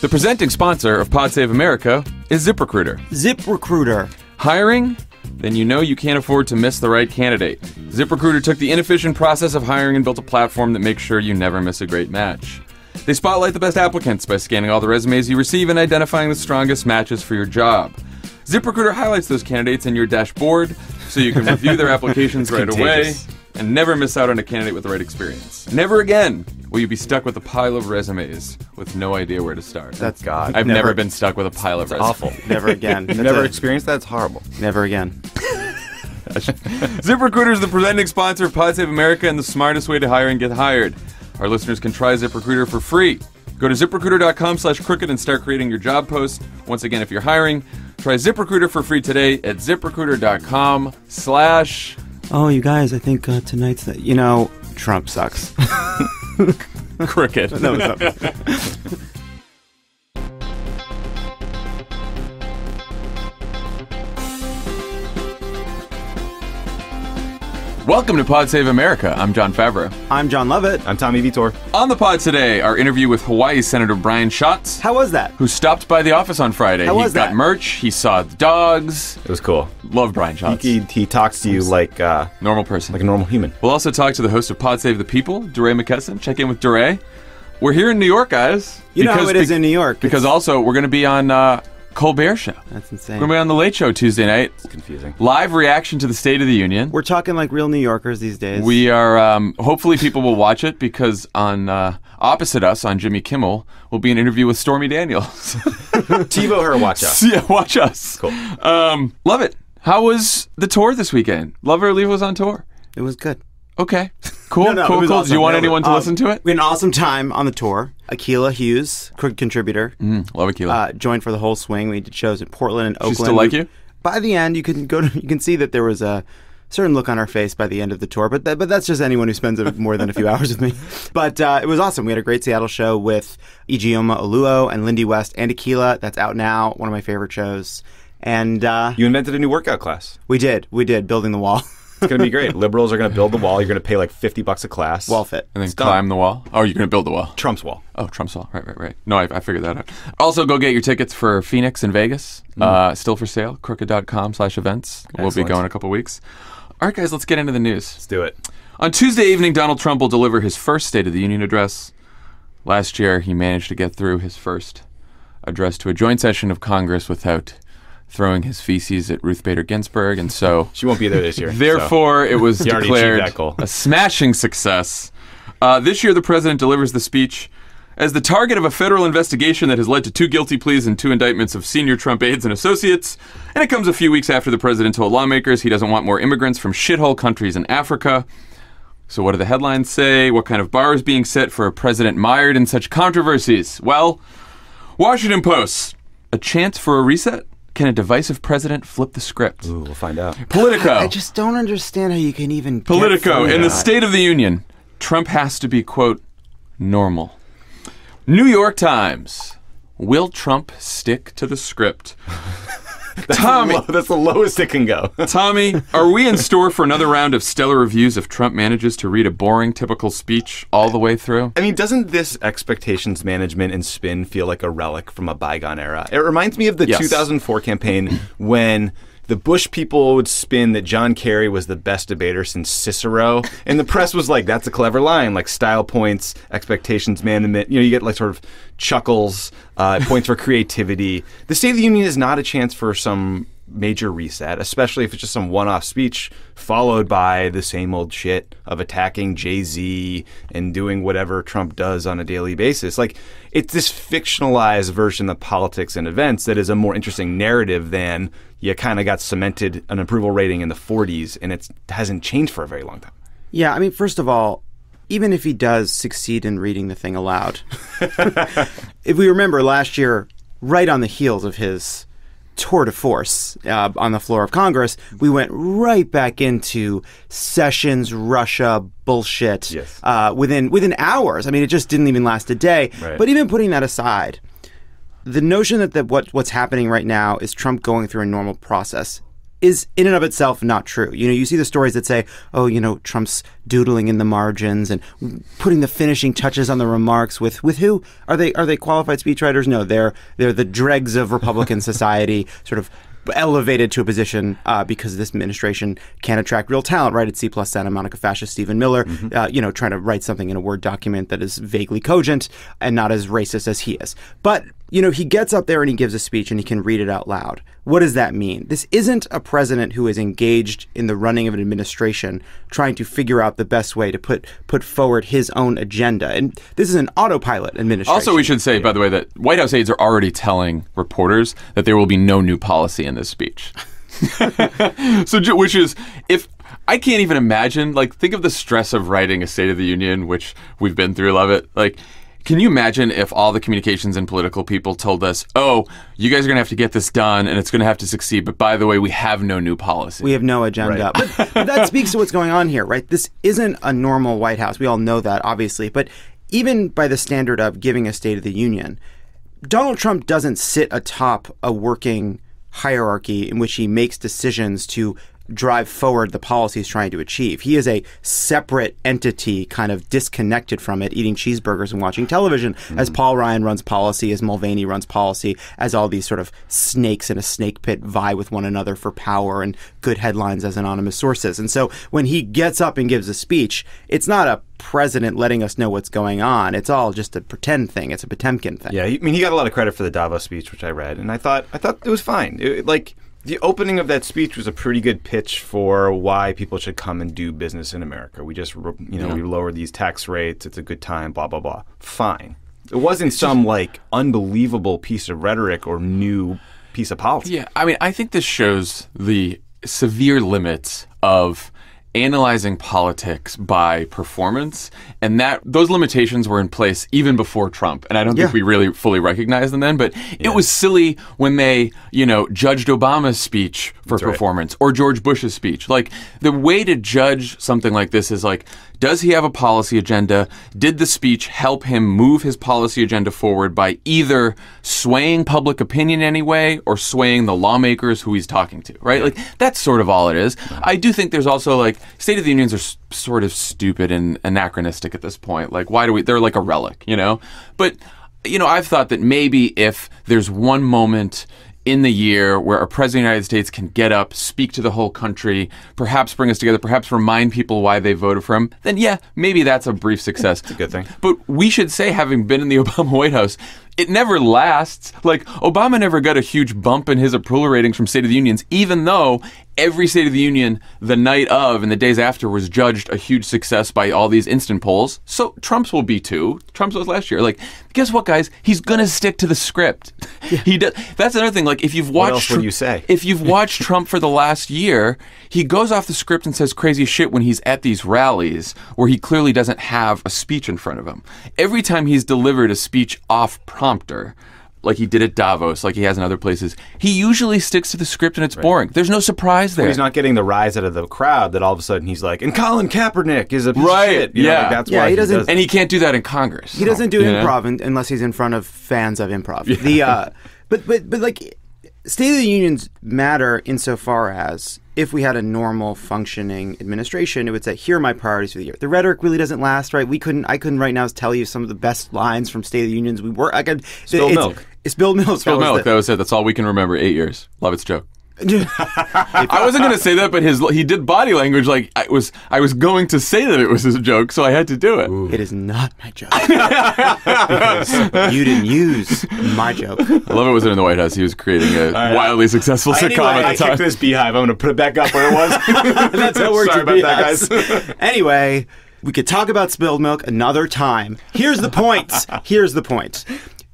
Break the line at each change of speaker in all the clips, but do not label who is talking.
The presenting sponsor of Pod Save America is ZipRecruiter.
ZipRecruiter.
Hiring? Then you know you can't afford to miss the right candidate. ZipRecruiter took the inefficient process of hiring and built a platform that makes sure you never miss a great match. They spotlight the best applicants by scanning all the resumes you receive and identifying the strongest matches for your job. ZipRecruiter highlights those candidates in your dashboard so you can review their applications right away and nenever miss out on a candidate with the right experience. Never again will you be stuck with a pile of resumes with no idea where to start.
That's
God.
I've never been stuck with a pile of resumes.
Awful.
Never again.
You've never experienced that? It's horrible.
Never again.
ZipRecruiter is the presenting sponsor of Pod Save America and the smartest way to hire and get hired. Our listeners can try ZipRecruiter for free. Go to ZipRecruiter.com/crooked and start creating your job post. Once again, if you're hiring, try ZipRecruiter for free today at ZipRecruiter.com/
Oh, you guys, I think tonight's that. You know, Trump sucks.
Crooked.
That was up.
Welcome to Pod Save America. I'm Jon Favreau.
I'm Jon Lovett.
I'm Tommy Vietor.
On the pod today, our interview with Hawaii Senator Brian Schatz,
How was that?
who stopped by the office on Friday.
How was
He got
that?
merch. He saw the dogs.
It was cool.
Love Brian Schatz.
He talks to you like
Normal person.
a normal human.
We'll also talk to the host of Pod Save the People, DeRay McKesson. Check in with DeRay. We're here in New York, guys.
You know how it is in New York.
Because also, we're going to be on Colbert Show.
That's
We're
insane.
going to be on The Late Show Tuesday night.
It's confusing.
Live reaction to the State of the Union.
We're talking like real New Yorkers these days.
We are, hopefully people will watch it because on opposite us, on Jimmy Kimmel, will be an interview with Stormy Daniels.
TiVo her, watch us.
Yeah, watch us.
Cool.
Love it. How was the tour this weekend? Love it or Leave It was on tour.
It was good.
Okay. Cool,
No, it
cool.
was
Do
awesome.
you want
No,
anyone to listen to it?
We had an awesome time on the tour. Akila Hughes, contributor,
Love Akila.
joined for the whole swing. We did shows in Portland and Oakland.
She still like you?
By the end, you can see that there was a certain look on her face by the end of the tour. But that's just anyone who spends more than a few hours with me. But it was awesome. We had a great Seattle show with Ijeoma Oluo and Lindy West and Akila. That's out now. One of my favorite shows. And
You invented a new workout class.
we did building the wall.
It's going to be great. Liberals are going to build the wall. You're going to pay like $50 a class.
Wall fit.
And then
It's done.
climb the wall. Oh, you're going to build the wall.
Trump's wall.
Oh, Trump's wall. Right. No, I figured that out. Also, go get your tickets for Phoenix and Vegas. Still for sale. Crooked.com/events. We'll be
Excellent.
going in a couple weeks. All right, guys, let's get into the news.
Let's do it.
On Tuesday evening, Donald Trump will deliver his first State of the Union address. Last year, he managed to get through his first address to a joint session of Congress without throwing his feces at Ruth Bader Ginsburg, and so
She won't be there this year.
therefore it was
He already
declared
achieved that goal.
a smashing success. This year, the president delivers the speech as the target of a federal investigation that has led to 2 guilty pleas and 2 indictments of senior Trump aides and associates. And it comes a few weeks after the president told lawmakers he doesn't want more immigrants from shithole countries in Africa. So what do the headlines say? What kind of bar is being set for a president mired in such controversies? Well, Washington Post, a chance for a reset? Can a divisive president flip the script?
Ooh, we'll find out.
Politico.
I just don't understand how you can even
Politico,
get
in the
that.
State of the Union, Trump has to be, quote, normal. New York Times, will Trump stick to the script? Tommy,
That's the lowest it can go.
Tommy, are we in store for another round of stellar reviews if Trump manages to read a boring, typical speech all the way through?
I mean, doesn't this expectations management and spin feel like a relic from a bygone era? It reminds me of the
Yes.
2004 campaign when the Bush people would spin that John Kerry was the best debater since Cicero, and the press was like, that's a clever line, like style points, expectations management. You know, you get like sort of chuckles, points for creativity. The State of the Union is not a chance for some major reset, especially if it's just some one-off speech followed by the same old shit of attacking Jay-Z and doing whatever Trump does on a daily basis. Like, it's this fictionalized version of politics and events that is a more interesting narrative than you kind of got cemented an approval rating in the 40s and it hasn't changed for a very long time.
Yeah, I mean, first of all, even if he does succeed in reading the thing aloud, if we remember last year, right on the heels of his tour de force on the floor of Congress, we went right back into Sessions, Russia bullshit.
Yes.
Within hours. I mean, it just didn't even last a day.
Right.
But even putting that aside, the notion that what's happening right now is Trump going through a normal process is in and of itself not true. You see the stories that say, oh, Trump's doodling in the margins and putting the finishing touches on the remarks with who? Are they qualified speechwriters? No, they're the dregs of Republican society, sort of elevated to a position because this administration can't attract real talent, right? It's C+ Santa Monica fascist Stephen Miller, trying to write something in a Word document that is vaguely cogent and not as racist as he is. But, he gets up there and he gives a speech and he can read it out loud. What does that mean? This isn't a president who is engaged in the running of an administration trying to figure out the best way to put forward his own agenda. And this is an autopilot administration.
Also, we should say, by the way, that White House aides are already telling reporters that there will be no new policy in this speech. Which is, if I can't even imagine, think of the stress of writing a State of the Union, which we've been through, Lovett. Can you imagine if all the communications and political people told us, oh, you guys are going to have to get this done and it's going to have to succeed, but by the way, we have no new policy.
We have no agenda. Right. But that speaks to what's going on here, right? This isn't a normal White House. We all know that, obviously. But even by the standard of giving a State of the Union, Donald Trump doesn't sit atop a working hierarchy in which he makes decisions to drive forward the policy he's trying to achieve. He is a separate entity, kind of disconnected from it, eating cheeseburgers and watching television, as Paul Ryan runs policy, as Mulvaney runs policy, as all these sort of snakes in a snake pit vie with one another for power and good headlines as anonymous sources. And so when he gets up and gives a speech, it's not a president letting us know what's going on. It's all just a pretend thing. It's a Potemkin thing.
Yeah, he got a lot of credit for the Davos speech, which I read, and I thought it was fine. The opening of that speech was a pretty good pitch for why people should come and do business in America. We just, we lower these tax rates. It's a good time, blah, blah, blah. Fine. It wasn't some, unbelievable piece of rhetoric or new piece of policy.
Yeah, I think this shows the severe limits of analyzing politics by performance, and that those limitations were in place even before Trump. And I don't think we really fully recognized them then, but it was silly when they, judged Obama's speech for performance or George Bush's speech. The way to judge something like this is does he have a policy agenda? Did the speech help him move his policy agenda forward by either swaying public opinion anyway or swaying the lawmakers who he's talking to, right? That's sort of all it is. I do think there's also State of the Unions are sort of stupid and anachronistic at this point. Why do they're like a relic, But, I've thought that maybe if there's one moment in the year where a president of the United States can get up, speak to the whole country, perhaps bring us together, perhaps remind people why they voted for him, then maybe that's a brief success.
It's a good thing.
But we should say, having been in the Obama White House, it never lasts. Obama never got a huge bump in his approval ratings from State of the Unions, even though every State of the Union the night of and the days after was judged a huge success by all these instant polls. So Trump's will be too. Trump's was last year. Guess what, guys? He's going to stick to the script. Yeah. He does. That's another thing. If you've watched,
what else would you say?
If you've watched Trump for the last year, he goes off the script and says crazy shit when he's at these rallies where he clearly doesn't have a speech in front of him. Every time he's delivered a speech off prompter, like he did at Davos, like he has in other places, he usually sticks to the script and it's boring. There's no surprise there.
Well, he's not getting the rise out of the crowd that all of a sudden he's and Colin Kaepernick is a piece of shit. That's why
he doesn't. And he can't do that in Congress.
He doesn't do improv unless he's in front of fans of improv. Yeah. But State of the Unions matter insofar as if we had a normal functioning administration, it would say, here are my priorities for the year. The rhetoric really doesn't last, right? I couldn't right now tell you some of the best lines from State of the Unions.
Spilled milk.
It's spilled milk.
Spilled milk. That was it. That's all we can remember. 8 years. Lovett's joke. I wasn't going to say that, but he did body language I was going to say that it was his joke, so I had to do it.
Ooh. It is not my joke. Because you didn't use my joke.
Lovett wasn't in the White House. He was creating a wildly successful sitcom at the time.
I kicked this beehive. I'm going to put it back up where it was.
That's how it works.
Sorry about that, guys.
Anyway, we could talk about spilled milk another time. Here's the point.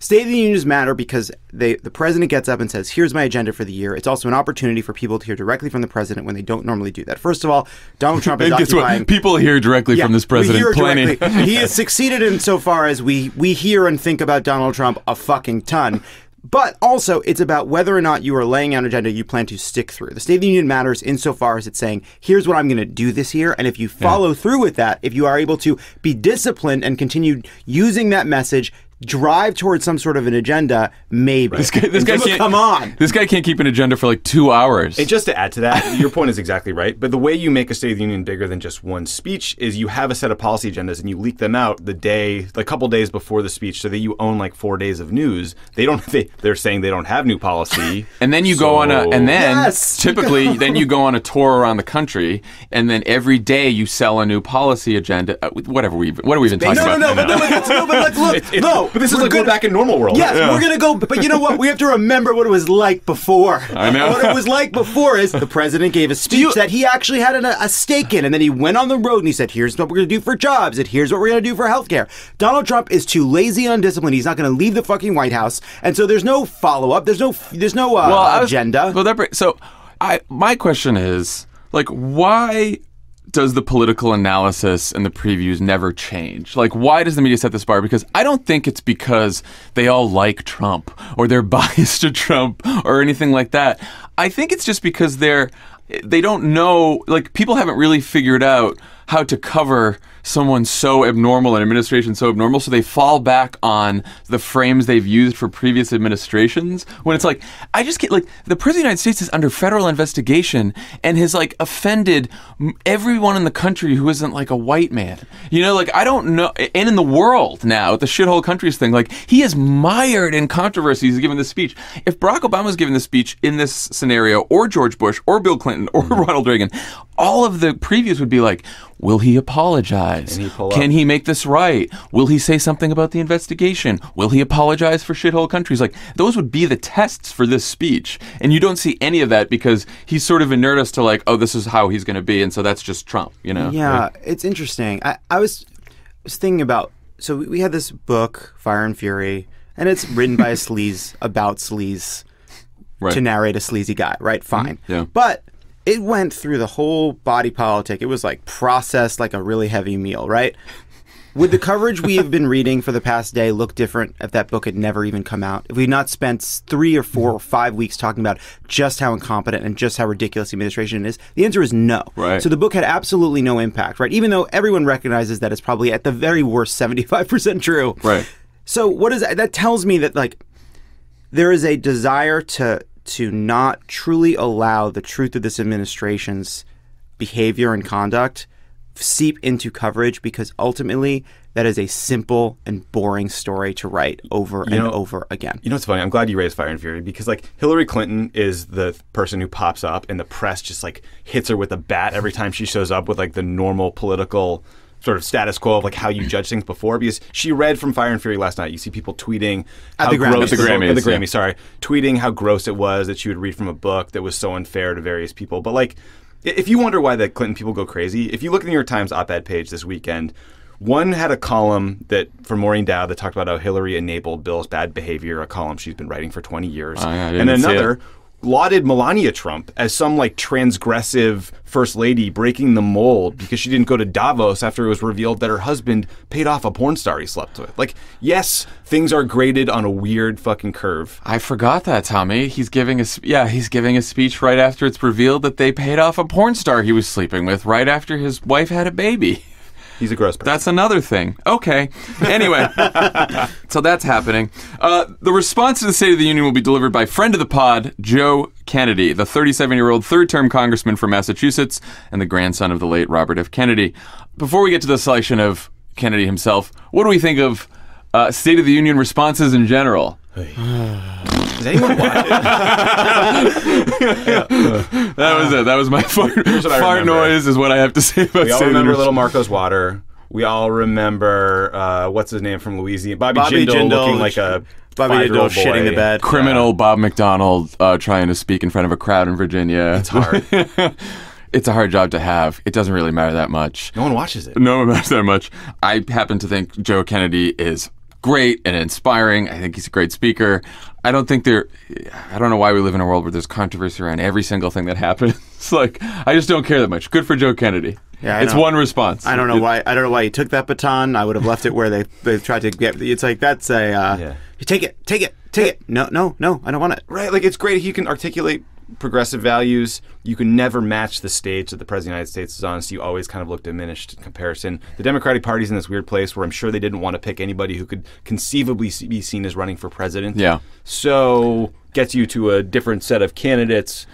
State of the Unions matter because the president gets up and says, here's my agenda for the year. It's also an opportunity for people to hear directly from the president when they don't normally do that. First of all, Donald Trump is occupying...
What? People hear directly from this president plenty.
He has succeeded insofar as we hear and think about Donald Trump a fucking ton. But also, it's about whether or not you are laying out an agenda you plan to stick through. The State of the Union matters insofar as it's saying, here's what I'm going to do this year. And if you follow through with that, if you are able to be disciplined and continue using that message drive towards some sort of an agenda, maybe.
This guy can't,
come on.
This guy can't keep an agenda for like 2 hours.
And just to add to that, your point is exactly right. But the way you make a State of the Union bigger than just one speech is you have a set of policy agendas and you leak them out a couple days before the speech, so that you own like 4 days of news. They're saying they don't have new policy.
And then you go on typically then you go on a tour around the country, and then every day you sell a new policy agenda. What are we even talking about?
But this is like we're back in normal world.
Yes, we're going to go. But you know what? We have to remember what it was like before.
I know.
What it was like before is the president gave a speech that he actually had a stake in, and then he went on the road and he said, here's what we're going to do for jobs, and here's what we're going to do for healthcare. Donald Trump is too lazy and undisciplined. He's not going to leave the fucking White House, and so there's no follow-up. There's no agenda.
My question is, like, why does the political analysis and the previews never change? Like, why does the media set this bar? Because I don't think it's because they all like Trump or they're biased to Trump or anything like that. I think it's just because they don't know, like, people haven't really figured out how to cover someone so abnormal, an administration so abnormal, so they fall back on the frames they've used for previous administrations. When it's like, I just get, like, the President of the United States is under federal investigation and has, like, offended everyone in the country who isn't, like, a white man. You know, like, I don't know, and in the world now, the shithole countries thing, like, he is mired in controversies given this speech. If Barack Obama was given this speech in this scenario, or George Bush, or Bill Clinton, or Ronald Reagan, all of the previews would be like, will he apologize? Can he make this right? Will he say something about the investigation? Will he apologize for shithole countries? Like, those would be the tests for this speech. And you don't see any of that because he's sort of inured us to, like, oh, this is how he's going to be. And so that's just Trump, you know?
Yeah, it's interesting. I was thinking about, so we had this book, Fire and Fury, and it's written by a sleaze about sleaze to narrate a sleazy guy, right? Fine.
Yeah.
But it went through the whole body politic. It was like processed like a really heavy meal, right? Would the coverage we have been reading for the past day look different if that book had never even come out? If we had not spent 3 or 4 or 5 weeks talking about just how incompetent and just how ridiculous the administration is? The answer is no.
Right.
So the book had absolutely no impact, right? Even though everyone recognizes that it's probably at the very worst 75% true.
Right.
So what is that? That tells me that, like, there is a desire to not truly allow the truth of this administration's behavior and conduct seep into coverage, because ultimately that is a simple and boring story to write over and over again.
You know what's funny? I'm glad you raised Fire and Fury, because, like, Hillary Clinton is the person who pops up and the press just, like, hits her with a bat every time she shows up with, like, the normal political sort of status quo of, like, how you judge things before, because she read from Fire and Fury last night. You see people tweeting
at the
Grammys, tweeting how gross it was that she would read from a book that was so unfair to various people. But, like, if you wonder why the Clinton people go crazy, if you look at the New York Times op-ed page this weekend, one had a column for Maureen Dowd that talked about how Hillary enabled Bill's bad behavior, a column she's been writing for 20 years. And another lauded Melania Trump as some, like, transgressive first lady breaking the mold because she didn't go to Davos after it was revealed that her husband paid off a porn star he slept with. Like, yes, things are graded on a weird fucking curve.
I forgot that, Tommy. He's giving a speech right after it's revealed that they paid off a porn star he was sleeping with right after his wife had a baby.
He's a gross person.
That's another thing. Okay. Anyway, so that's happening. The response to the State of the Union will be delivered by friend of the pod, Joe Kennedy, the 37-year-old third-term congressman from Massachusetts and the grandson of the late Robert F. Kennedy. Before we get to the selection of Kennedy himself, what do we think of State of the Union responses in general?
Does anyone watch it?
That was it. That was my fart noise is what I have to say about
We all remember Little Marco's Water. We all remember, what's his name from Louisiana? Bobby Jindal looking like a
Bobby Jindal shitting the bed.
Criminal Bob McDonald trying to speak in front of a crowd in Virginia.
It's hard.
It's a hard job to have. It doesn't really matter that much.
No one watches it.
No one matters that much. I happen to think Joe Kennedy is great and inspiring. I think he's a great speaker. I don't know why we live in a world where there's controversy around every single thing that happens. Like, I just don't care that much. Good for Joe Kennedy.
Yeah,
it's one response.
I don't know why he took that baton. I would have left it where they tried to get. It's like, that's a take it. No, I don't want it.
Right, like, it's great he can articulate progressive values. You can never match the stage that the President of the United States is on, so you always kind of look diminished in comparison. The Democratic Party's in this weird place where I'm sure they didn't want to pick anybody who could conceivably be seen as running for president.
Yeah.
So gets you to a different set of candidates.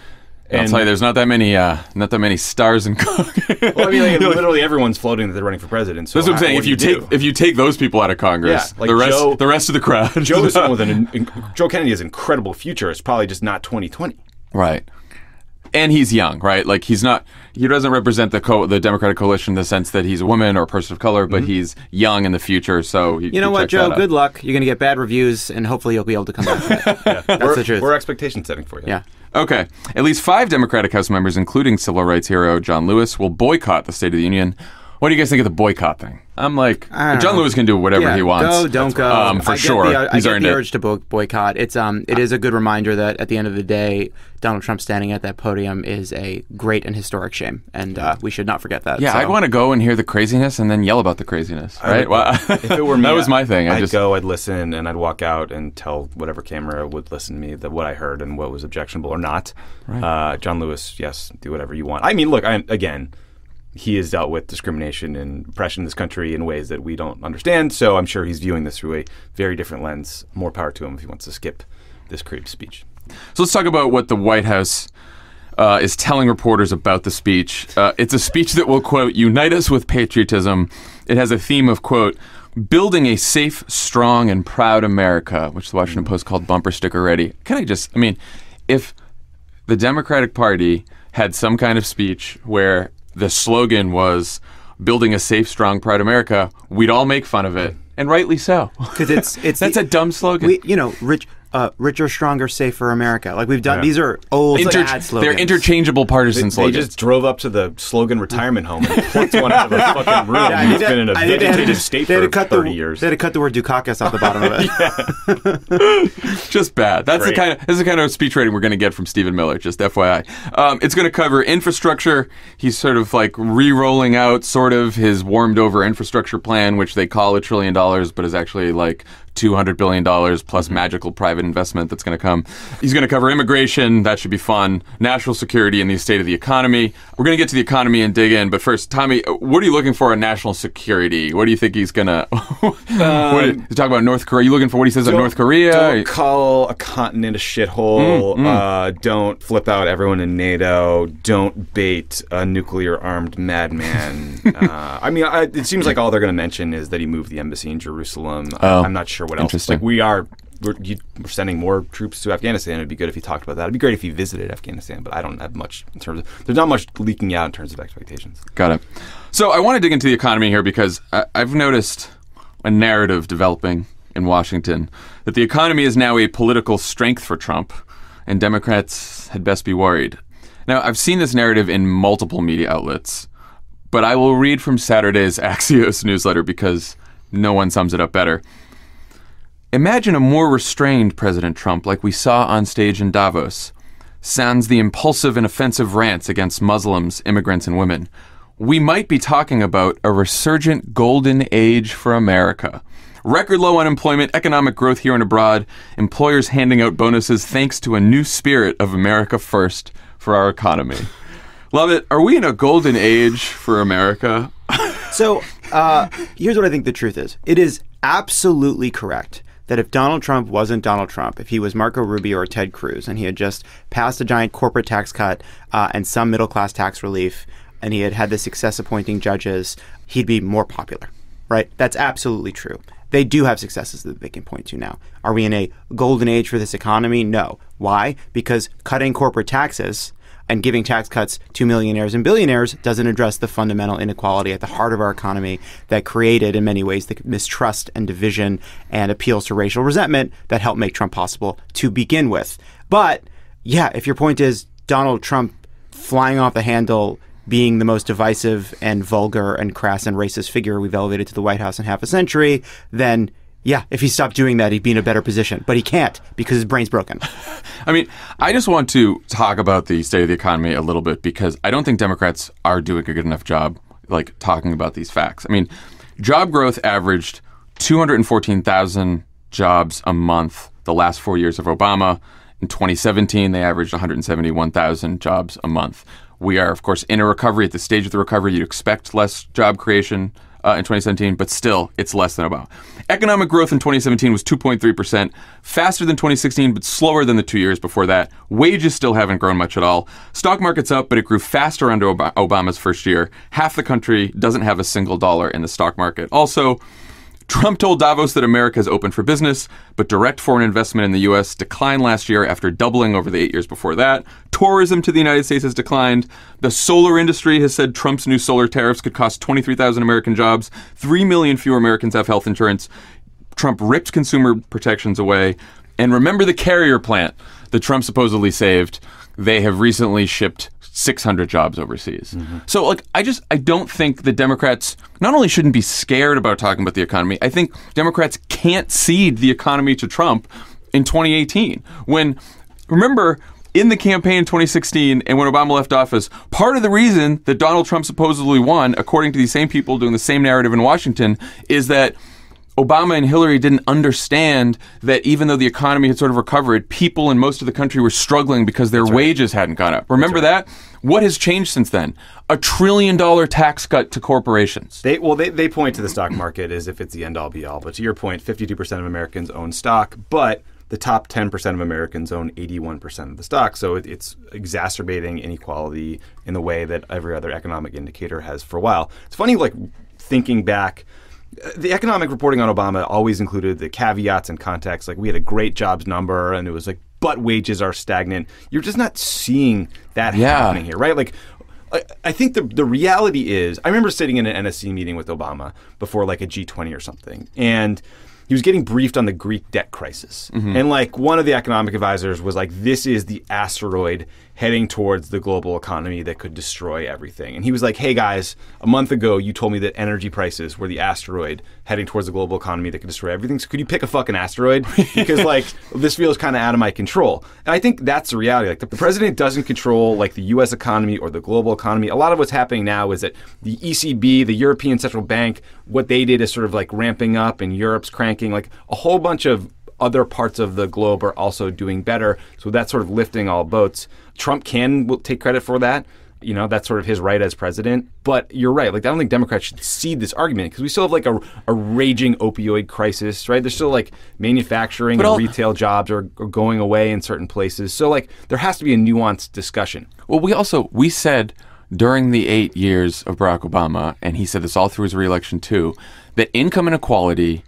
I'll tell you, there's not that many stars in Cook.
Well, I mean, like, literally everyone's floating that they're running for president. So
that's what I'm saying. If you take those people out of Congress,
like
the rest of the crowd,
Joe Kennedy has an incredible future. It's probably just not 2020.
Right. And he's young, right? Like he doesn't represent the Democratic coalition in the sense that he's a woman or a person of color, but he's young in the future. So
you know what, Joe? Good luck. You're going to get bad reviews, and hopefully you'll be able to come back from it.
Yeah.
That's the truth.
We're expectation setting for you.
Yeah.
Okay. At least 5 Democratic House members, including civil rights hero Jon Lewis, will boycott the State of the Union. What do you guys think of the boycott thing? I'm like, Jon Lewis can do whatever he wants.
Go, don't go.
For sure.
I get the urge to boycott. It is a good reminder that at the end of the day, Donald Trump standing at that podium is a great and historic shame, and we should not forget that.
Yeah,
so.
I'd want to go and hear the craziness and then yell about the craziness, right?
If it were me,
that was my thing.
I'd go, I'd listen, and I'd walk out and tell whatever camera would listen to me what I heard and what was objectionable or not. Right. Jon Lewis, yes, do whatever you want. I mean, look, he has dealt with discrimination and oppression in this country in ways that we don't understand, so I'm sure he's viewing this through a very different lens. More power to him if he wants to skip this creative speech.
So let's talk about what the White House is telling reporters about the speech. It's a speech that will, quote, unite us with patriotism. It has a theme of, quote, building a safe, strong, and proud America, which the Washington Post called bumper sticker ready. If the Democratic Party had some kind of speech where the slogan was building a safe, strong, proud America, we'd all make fun of it, and rightly so.
Because it's
that's a dumb slogan.
Richer, stronger, safer America. Like we've done, these are old ad slogans.
They're interchangeable partisan slogans.
They just drove up to the slogan retirement home and plucked one out of a fucking room. Yeah, it's been in a vegetative state for 30 years.
They had to cut the word Dukakis off the bottom of
it. Just bad. That's the kind of speech rating we're going to get from Stephen Miller, just FYI. It's going to cover infrastructure. He's sort of like re-rolling out sort of his warmed over infrastructure plan, which they call $1 trillion, but is actually like $200 billion plus magical private investment that's going to come. He's going to cover immigration. That should be fun. National security and the state of the economy. We're going to get to the economy and dig in. But first, Tommy, what are you looking for in national security? What do you think he's going to... You talk about North Korea. Are you looking for what he says about North Korea?
Don't call a continent a shithole. Don't flip out everyone in NATO. Don't bait a nuclear-armed madman. It seems like all they're going to mention is that he moved the embassy in Jerusalem. I'm not sure what else. Like we're sending more troops to Afghanistan. It'd be good if he talked about that. It'd be great if he visited Afghanistan, but I don't have much in terms of... There's not much leaking out in terms of expectations.
Got it. So I want to dig into the economy here because I've noticed a narrative developing in Washington that the economy is now a political strength for Trump, and Democrats had best be worried. Now, I've seen this narrative in multiple media outlets, but I will read from Saturday's Axios newsletter because no one sums it up better. Imagine a more restrained President Trump like we saw on stage in Davos. Sans the impulsive and offensive rants against Muslims, immigrants, and women. We might be talking about a resurgent golden age for America. Record low unemployment, economic growth here and abroad, employers handing out bonuses thanks to a new spirit of America first for our economy. Lovett, are we in a golden age for America?
So here's what I think the truth is. It is absolutely correct that if Donald Trump wasn't Donald Trump, if he was Marco Rubio or Ted Cruz, and he had just passed a giant corporate tax cut and some middle-class tax relief, and he had had the success appointing judges, he'd be more popular, right? That's absolutely true. They do have successes that they can point to now. Are we in a golden age for this economy? No. Why? Because cutting corporate taxes and giving tax cuts to millionaires and billionaires doesn't address the fundamental inequality at the heart of our economy that created, in many ways, the mistrust and division and appeals to racial resentment that helped make Trump possible to begin with. But, yeah, if your point is Donald Trump flying off the handle, being the most divisive and vulgar and crass and racist figure we've elevated to the White House in half a century, then... yeah, if he stopped doing that, he'd be in a better position. But he can't because his brain's broken.
I mean, I just want to talk about the state of the economy a little bit because I don't think Democrats are doing a good enough job, like, talking about these facts. I mean, job growth averaged 214,000 jobs a month the last 4 years of Obama. In 2017, they averaged 171,000 jobs a month. We are, of course, in a recovery. At this stage of the recovery, you'd expect less job creation in 2017, but still, it's less than Obama. Economic growth in 2017 was 2.3%, faster than 2016, but slower than the 2 years before that. Wages still haven't grown much at all. Stock market's up, but it grew faster under Obama's first year. Half the country doesn't have a single dollar in the stock market. Also, Trump told Davos that America is open for business, but direct foreign investment in the U.S. declined last year after doubling over the 8 years before that. Tourism to the United States has declined. The solar industry has said Trump's new solar tariffs could cost 23,000 American jobs. 3 million fewer Americans have health insurance. Trump ripped consumer protections away. And remember the carrier plant that Trump supposedly saved. They have recently shipped 600 jobs overseas. So, I don't think the Democrats not only shouldn't be scared about talking about the economy, I think Democrats can't cede the economy to Trump in 2018. Remember, in the campaign in 2016 and when Obama left office, part of the reason that Donald Trump supposedly won, according to these same people doing the same narrative in Washington, is that Obama and Hillary didn't understand that even though the economy had sort of recovered, people in most of the country were struggling because their wages hadn't gone up. Remember that? What has changed since then? $1 trillion tax cut to corporations.
They point to the stock market as if it's the end-all be-all. But to your point, 52% of Americans own stock, but the top 10% of Americans own 81% of the stock. So it's exacerbating inequality in the way that every other economic indicator has for a while. It's funny, thinking back, the economic reporting on Obama always included the caveats and context. We had a great jobs number, and it was but wages are stagnant. You're just not seeing that happening here, right? I think the reality is, I remember sitting in an NSC meeting with Obama before a G20 or something, and he was getting briefed on the Greek debt crisis. And one of the economic advisors was this is the asteroid heading towards the global economy that could destroy everything. And he was like, hey guys, a month ago you told me that energy prices were the asteroid heading towards the global economy that could destroy everything. So could you pick a fucking asteroid? Because this feels kind of out of my control. And I think that's the reality. The president doesn't control the US economy or the global economy. A lot of what's happening now is that the ECB, the European Central Bank, what they did is sort of ramping up, and Europe's cranking. A whole bunch of other parts of the globe are also doing better. So that's sort of lifting all boats. Trump will take credit for that. That's sort of his right as president. But you're right. I don't think Democrats should cede this argument because we still have a raging opioid crisis, right? There's still manufacturing and retail jobs are going away in certain places. So there has to be a nuanced discussion.
Well, we said during the 8 years of Barack Obama, and he said this all through his reelection too, that income inequality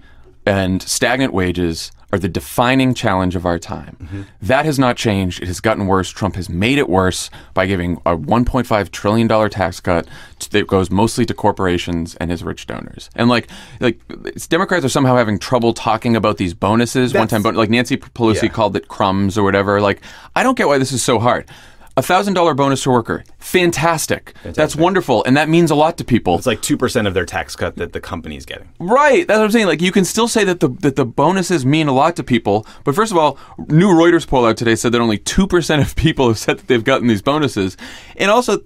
and stagnant wages are the defining challenge of our time. That has not changed. It has gotten worse. Trump has made it worse by giving a $1.5 trillion tax cut that goes mostly to corporations and his rich donors. And Democrats are somehow having trouble talking about these bonuses. One-time bonus, Nancy Pelosi called it crumbs or whatever. I don't get why this is so hard. $1,000 bonus to a worker. Fantastic. That's wonderful. And that means a lot to people.
It's 2% of their tax cut that the company's getting.
Right. That's what I'm saying. You can still say that the bonuses mean a lot to people. But first of all, new Reuters poll out today said that only 2% of people have said that they've gotten these bonuses. And also,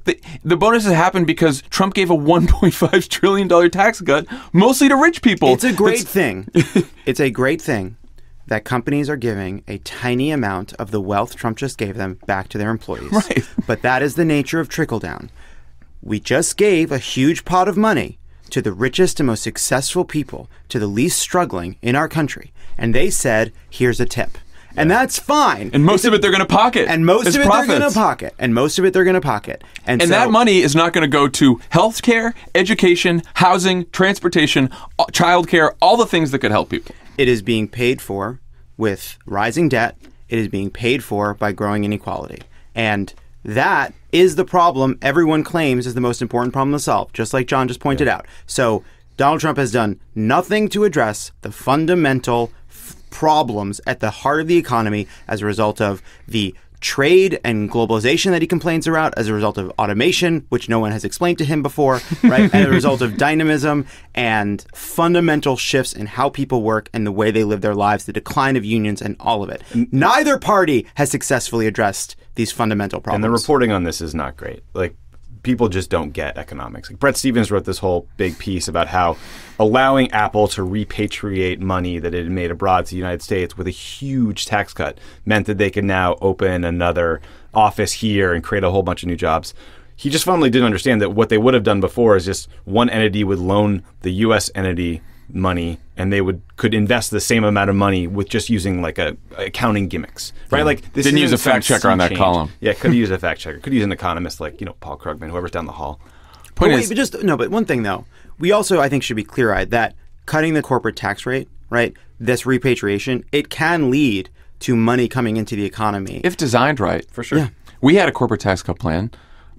the bonuses happened because Trump gave a $1.5 trillion tax cut, mostly to rich people.
It's a great thing. It's a great thing that companies are giving a tiny amount of the wealth Trump just gave them back to their employees.
Right.
But that is the nature of trickle-down. We just gave a huge pot of money to the richest and most successful people, to the least struggling in our country. And they said, here's a tip. And that's fine.
And most of it they're going to pocket.
And most of it
profits.
they're going to pocket. And most of it they're going to pocket.
And so, that money is not going to go to healthcare, education, housing, transportation, childcare, all the things that could help people.
It is being paid for with rising debt. It is being paid for by growing inequality. And that is the problem everyone claims is the most important problem to solve, just like Jon just pointed out. So Donald Trump has done nothing to address the fundamental problems at the heart of the economy as a result of the trade and globalization that he complains about, as a result of automation, which no one has explained to him before, right? As a result of dynamism and fundamental shifts in how people work and the way they live their lives, the decline of unions and all of it. Neither party has successfully addressed these fundamental problems.
And the reporting on this is not great. people just don't get economics. Like Brett Stevens wrote this whole big piece about how allowing Apple to repatriate money that it had made abroad to the United States with a huge tax cut meant that they could now open another office here and create a whole bunch of new jobs. He just fundamentally didn't understand that what they would have done before is just one entity would loan the U.S. entity money, and they could invest the same amount of money with just using like accounting gimmicks, right? Like this
didn't use a fact checker on that column.
Yeah, could have used a fact checker. Could use an economist like Paul Krugman, whoever's down the hall.
But one thing though, we also I think should be clear-eyed that cutting the corporate tax rate, right? This repatriation, it can lead to money coming into the economy
if designed right. For sure. Yeah. We had a corporate tax cut plan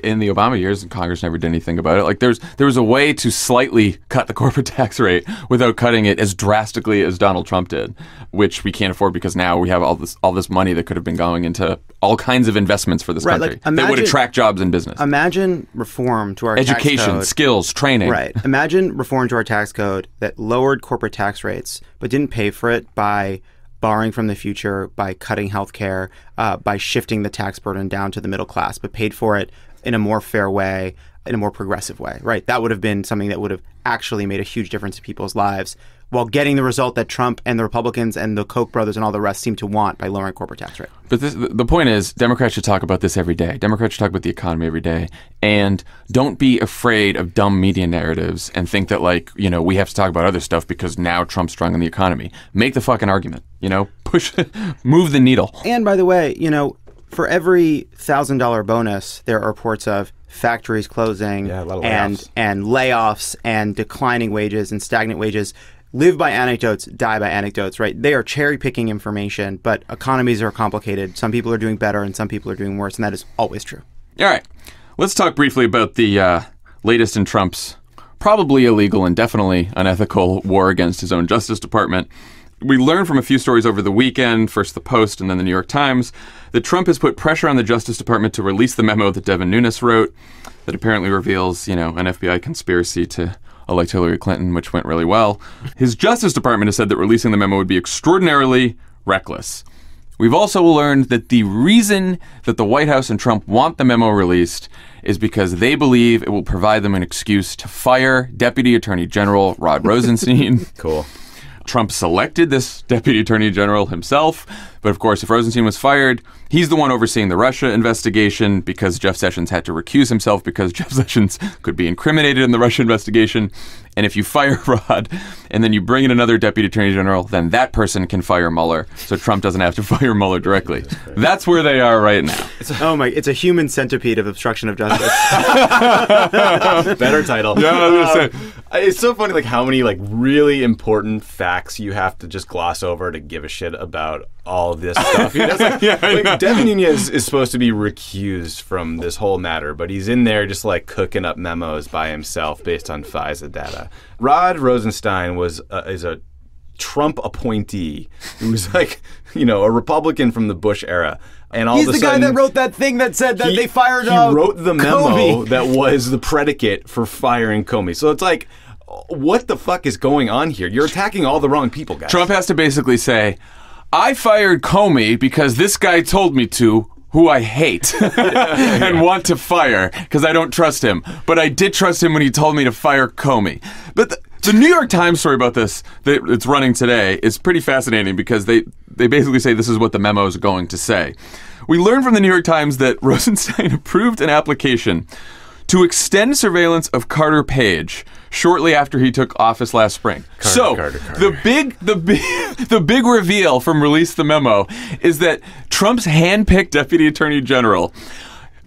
in the Obama years, and Congress never did anything about it. Like there was a way to slightly cut the corporate tax rate without cutting it as drastically as Donald Trump did, which we can't afford because now we have all this money that could have been going into all kinds of investments for this country. Like, that would attract jobs in business.
Imagine reform to our
education,
tax code.
skills, training.
Right. Imagine reform to our tax code that lowered corporate tax rates, but didn't pay for it by borrowing from the future, by cutting healthcare, by shifting the tax burden down to the middle class, but paid for it in a more fair way, in a more progressive way, right? That would have been something that would have actually made a huge difference in people's lives while getting the result that Trump and the Republicans and the Koch brothers and all the rest seem to want by lowering corporate tax rate.
But the point is, Democrats should talk about this every day. Democrats should talk about the economy every day. And don't be afraid of dumb media narratives and think that, we have to talk about other stuff because now Trump's strong in the economy. Make the fucking argument, push, move the needle.
And by the way, for every $1,000 bonus, there are reports of factories closing and layoffs and declining wages and stagnant wages. Live by anecdotes, die by anecdotes, right? They are cherry-picking information, but economies are complicated. Some people are doing better and some people are doing worse, and that is always true.
All right. Let's talk briefly about the latest in Trump's probably illegal and definitely unethical war against his own Justice Department. We learned from a few stories over the weekend, first the Post and then the New York Times, that Trump has put pressure on the Justice Department to release the memo that Devin Nunes wrote that apparently reveals, an FBI conspiracy to elect Hillary Clinton, which went really well. His Justice Department has said that releasing the memo would be extraordinarily reckless. We've also learned that the reason that the White House and Trump want the memo released is because they believe it will provide them an excuse to fire Deputy Attorney General Rod Rosenstein.
Cool.
Trump selected this Deputy Attorney General himself, but of course, if Rosenstein was fired, he's the one overseeing the Russia investigation because Jeff Sessions had to recuse himself because Jeff Sessions could be incriminated in the Russia investigation. And if you fire Rod and then you bring in another Deputy Attorney General, then that person can fire Mueller, so Trump doesn't have to fire Mueller directly. That's where they are right now.
It's a human centipede of obstruction of justice.
Better title.
Yeah, I was gonna say.
It's so funny, how many really important facts you have to just gloss over to give a shit about all of this stuff. Devin Nunes is supposed to be recused from this whole matter, but he's in there just cooking up memos by himself based on FISA data. Rod Rosenstein is a Trump appointee who was a Republican from the Bush era. And all
he's
of a
the
sudden,
guy that wrote that thing that said that they fired
He wrote the memo
Comey.
that was the predicate for firing Comey. So it's what the fuck is going on here? You're attacking all the wrong people, guys.
Trump has to basically say, I fired Comey because this guy told me to, who I hate and want to fire because I don't trust him. But I did trust him when he told me to fire Comey. But the New York Times story about this that it's running today is pretty fascinating because they basically say this is what the memo is going to say. We learned from the New York Times that Rosenstein approved an application to extend surveillance of Carter Page shortly after he took office last spring. Carter. The big reveal from Release the Memo is that Trump's hand-picked Deputy Attorney General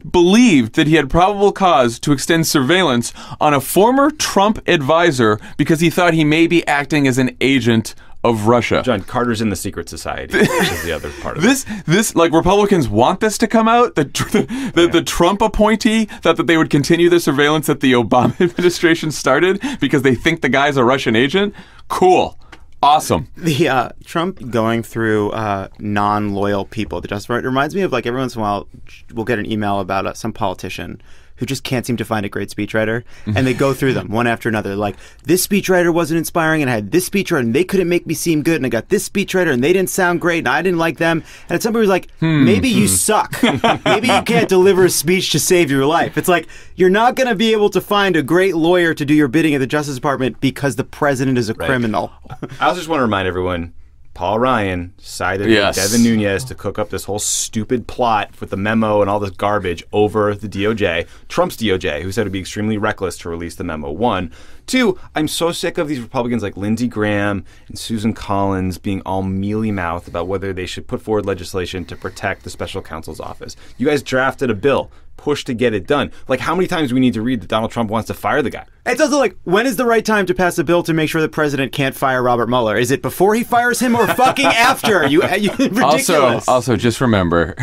believed that he had probable cause to extend surveillance on a former Trump advisor because he thought he may be acting as an agent of Russia.
John, Carter's in the secret society, which is the other part of it.
This Republicans want this to come out. The Trump appointee thought that they would continue the surveillance that the Obama administration started because they think the guy's a Russian agent. Cool. Awesome.
The Trump going through non-loyal people. It reminds me of every once in a while we'll get an email about some politician who just can't seem to find a great speechwriter, and they go through them one after another. Like, this speechwriter wasn't inspiring, and I had this speechwriter, and they couldn't make me seem good, and I got this speechwriter, and they didn't sound great, and I didn't like them. And somebody was like, maybe you suck. Maybe you can't deliver a speech to save your life. It's like, you're not going to be able to find a great lawyer to do your bidding at the Justice Department because the president is a criminal.
I also just want to remind everyone, Paul Ryan sided with Devin Nunes to cook up this whole stupid plot with the memo and all this garbage over the DOJ, Trump's DOJ, who said it would be extremely reckless to release the memo. 1. 2, I'm so sick of these Republicans like Lindsey Graham and Susan Collins being all mealy-mouthed about whether they should put forward legislation to protect the special counsel's office. You guys drafted a bill, pushed to get it done. Like, how many times do we need to read that Donald Trump wants to fire the guy?
It's also like, when is the right time to pass a bill to make sure the president can't fire Robert Mueller? Is it before he fires him or fucking after? You ridiculous.
Also, just remember,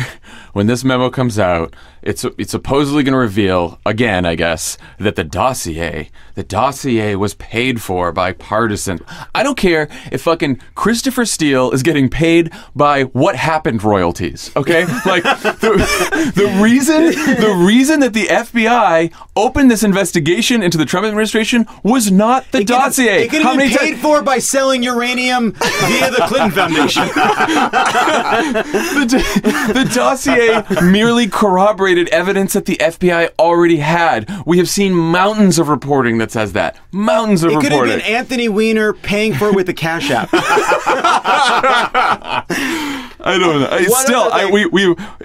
when this memo comes out, it's supposedly going to reveal, again, I guess, that the dossier was paid for by partisan. I don't care if fucking Christopher Steele is getting paid by what happened royalties, okay? Like, the reason that the FBI opened this investigation into the Trump administration was not the dossier.
It could have been paid for by selling uranium via the Clinton Foundation.
The dossier merely corroborated evidence that the FBI already had. We have seen mountains of reporting that says that. Mountains of reporting.
It could have been Anthony Weiner paying for it with the Cash App.
I don't know.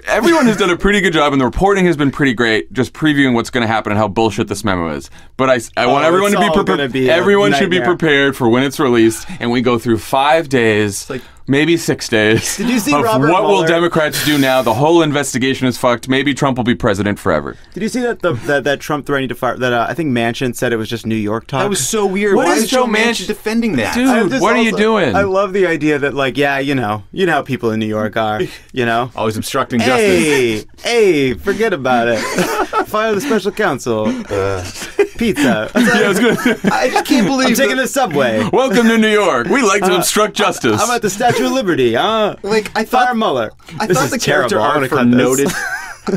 Everyone has done a pretty good job, and the reporting has been pretty great, just previewing what's going to happen and how bullshit this memo is. But I want everyone to be prepared. Everyone should be prepared for when it's released, and we go through 5 days. Maybe 6 days.
Did you see
of
Robert
what
Mueller?
Will Democrats do now? The whole investigation is fucked. Maybe Trump will be president forever.
Did you see that Trump threatening to fire? That I think Manchin said it was just New York talk.
That was so weird.
What
Why
is Joe Manchin
defending that?
Dude, what are you doing?
I love the idea that, like, yeah, you know how people in New York are, you know?
Always obstructing justice.
Hey, forget about it. Fire the special counsel. Pizza.
I just can't believe
I'm taking the subway.
Welcome to New York. We like to obstruct justice.
I'm at the Statue of Liberty. I fire Mueller.
I thought the character arc for noted.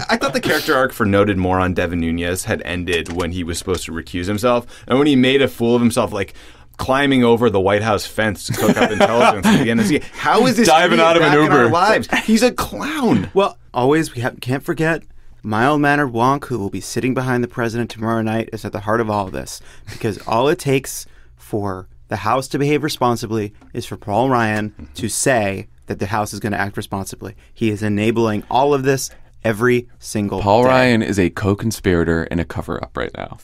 I thought the character arc for noted moron Devin Nunes had ended when he was supposed to recuse himself, and when he made a fool of himself, like climbing over the White House fence to cook up intelligence for the NSC. How is this
diving out of an Uber?
In our lives? He's a clown.
Well, always can't forget. Mild-mannered wonk who will be sitting behind the president tomorrow night is at the heart of all of this, because all it takes for the House to behave responsibly is for Paul Ryan to say that the House is going to act responsibly. He is enabling all of this every single
Paul
day.
Ryan is a co-conspirator and a cover-up right now.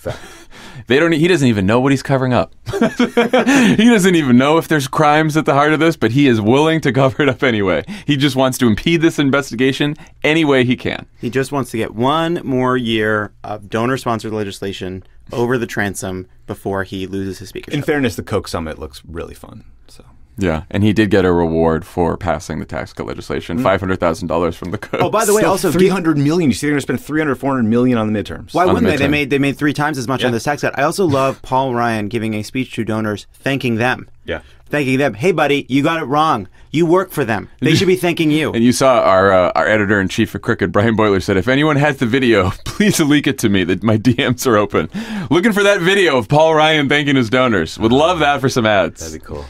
He doesn't even know what he's covering up. He doesn't even know if there's crimes at the heart of this, but he is willing to cover it up anyway. He just wants to impede this investigation any way he can.
He just wants to get one more year of donor-sponsored legislation over the transom before he loses his speakership.
In fairness, the Coke Summit looks really fun. So.
Yeah, and he did get a reward for passing the tax cut legislation, $500,000 from the Coke.
Oh, by the way,
still
also
$300 million. You see, they're going to spend $300-400 million on the midterms.
Why wouldn't they? They made 3 times as much on this tax cut. I also love Paul Ryan giving a speech to donors, thanking them.
Yeah.
Thanking them. Hey, buddy, you got it wrong. You work for them. They should be thanking you.
And you saw our editor-in-chief of Cricket, Brian Boyler, said, if anyone has the video, please leak it to me. That my DMs are open. Looking for that video of Paul Ryan thanking his donors. Would love that for some ads.
That'd be cool.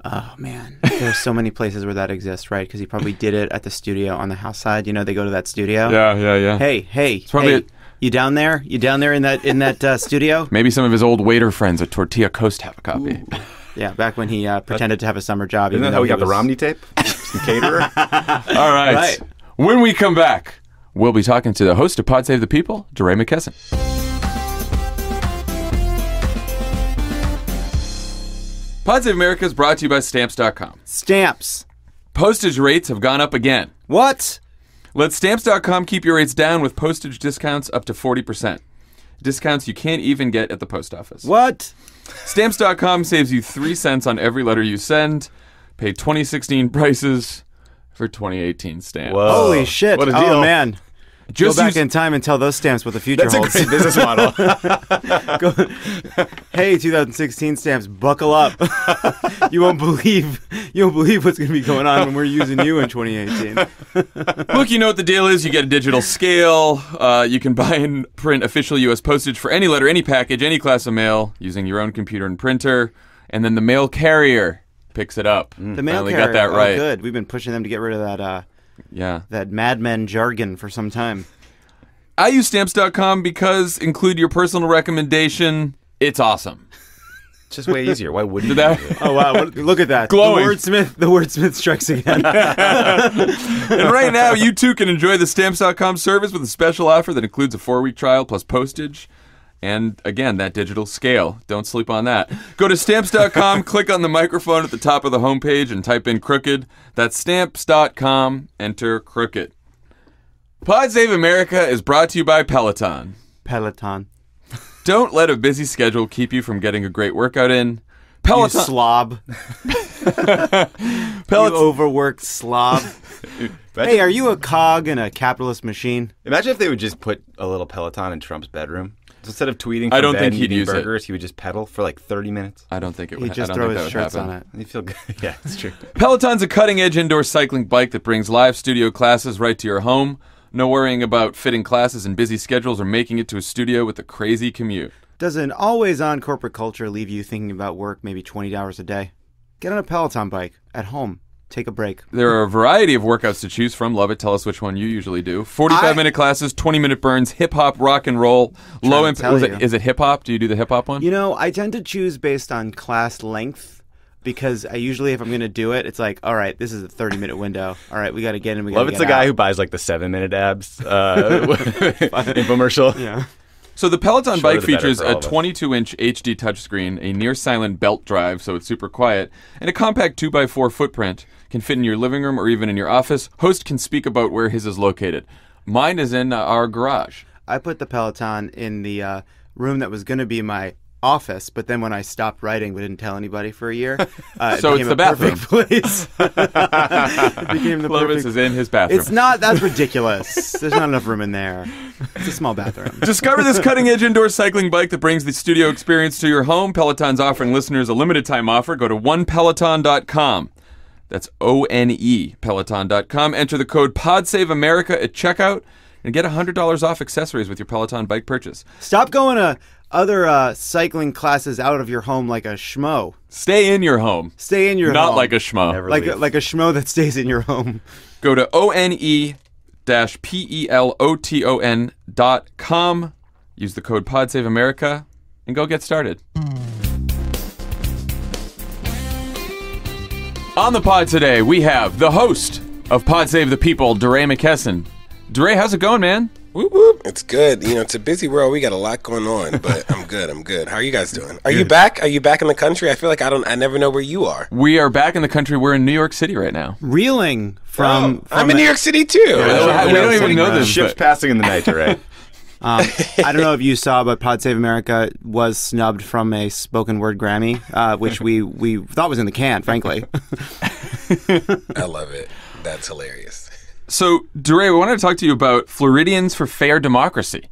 Oh, man. There's so many places where that exists, right? Because he probably did it at the studio on the house side. You know, they go to that studio.
Yeah.
Hey, you down there? You down there in that studio?
Maybe some of his old waiter friends at Tortilla Coast have a copy.
Ooh. Yeah, back when he pretended to have a summer job.
Isn't that how we got the Romney tape? Some caterer?
All right. When we come back, we'll be talking to the host of Pod Save the People, DeRay McKesson. Pod Save America is brought to you by Stamps.com.
Stamps.
Postage rates have gone up again.
What?
Let Stamps.com keep your rates down with postage discounts up to 40%. Discounts you can't even get at the post office.
What?
Stamps.com saves you 3 cents on every letter you send. Pay 2016 prices for 2018 stamps.
Whoa.
Holy shit.
What a deal.
Oh, man.
Just
Go back
use-
in time and tell those stamps what the future
That's a
holds.
great business model.
Hey, 2016 stamps, buckle up. You won't believe what's going to be going on when we're using you in 2018.
Look, you know what the deal is. You get a digital scale. You can buy and print official U.S. postage for any letter, any package, any class of mail using your own computer and printer. And then the mail carrier picks it up.
The mail
Finally
carrier,
got that right.
Oh, good. We've been pushing them to get rid of that
Yeah.
that Mad Men jargon for some time.
I use stamps.com because include your personal recommendation. It's awesome.
It's just way easier. Why wouldn't you?
Did that-
use it?
Oh wow! Look at that.
Glowing.
The wordsmith strikes again.
And right now, you too can enjoy the stamps.com service with a special offer that includes a 4-week trial plus postage. And again, that digital scale. Don't sleep on that. Go to stamps.com, click on the microphone at the top of the homepage, and type in crooked. That's stamps.com. Enter crooked. Pod Save America is brought to you by Peloton.
Peloton.
Don't let a busy schedule keep you from getting a great workout in.
You
Peloton.
slob. You overworked slob. Hey, are you a cog in a capitalist machine?
Imagine if they would just put a little Peloton in Trump's bedroom. So instead of tweeting from
I don't
bed
think
and
he'd
eating
use it.
burgers, he would just pedal for like 30 minutes.
I don't think it would.
He'd just
I don't
throw
think
his
that would
shirts
happen.
on it.
You feel good. Yeah, it's true.
Peloton's a cutting-edge indoor cycling bike that brings live studio classes right to your home. No worrying about fitting classes in busy schedules or making it to a studio with a crazy commute.
Does an always-on corporate culture leave you thinking about work maybe 20 hours a day? Get on a Peloton bike at home. Take a break.
There are a variety of workouts to choose from. Lovett, tell us which one you usually do. 45-minute classes, 20-minute burns, hip-hop, rock and roll, low impact.
tell you.
Is it hip-hop? Do you do the hip-hop one?
You know, I tend to choose based on class length because I usually, if I'm going to do it, it's like, all right, this is a 30-minute window. All right, we got to get in. We got to
Lovett's
get
the guy
out.
who buys like the 7-minute abs infomercial.
Yeah.
So the Peloton
Shorter
bike
the better
features
for all
a
of us.
22-inch HD touchscreen, a near-silent belt drive, so it's super quiet, and a compact 2x4 footprint. Can fit in your living room or even in your office. Host can speak about where his is located. Mine is in our garage.
I put the Peloton in the room that was going to be my office, but then when I stopped writing, we didn't tell anybody for a year.
So it's the bathroom.
Perfect place. It became the
Clovis
perfect.
is in his bathroom.
It's not. That's ridiculous. There's not enough room in there. It's a small bathroom.
Discover this cutting-edge indoor cycling bike that brings the studio experience to your home. Peloton's offering listeners a limited-time offer. Go to onepeloton.com. That's O-N-E, Peloton.com. Enter the code PodSaveAmerica at checkout and get $100 off accessories with your Peloton bike purchase.
Stop going to other cycling classes out of your home like a schmo.
Stay in your home.
Stay in your
Not
home.
like a schmo.
Never
like
leave.
a schmo that stays in your home.
Go to ONE-PELOTON.com. Use the code PodSaveAmerica and go get started. On the pod today, we have the host of Pod Save the People, DeRay McKesson. DeRay, how's it going, man?
Whoop, whoop. It's good. You know, it's a busy world. We got a lot going on, but I'm good. I'm good. How are you guys doing? Are you back? Are you back in the country? I feel like I never know where you are.
We are back in the country. We're in New York City right now.
Reeling from.
I'm in New York City too.
we don't even know this.
Ships
but-
passing in the night, right?
I don't know if you saw, but Pod Save America was snubbed from a spoken word Grammy, which we thought was in the can, frankly.
I love it. That's hilarious.
So, DeRay, we wanted to talk to you about Floridians for Fair Democracy.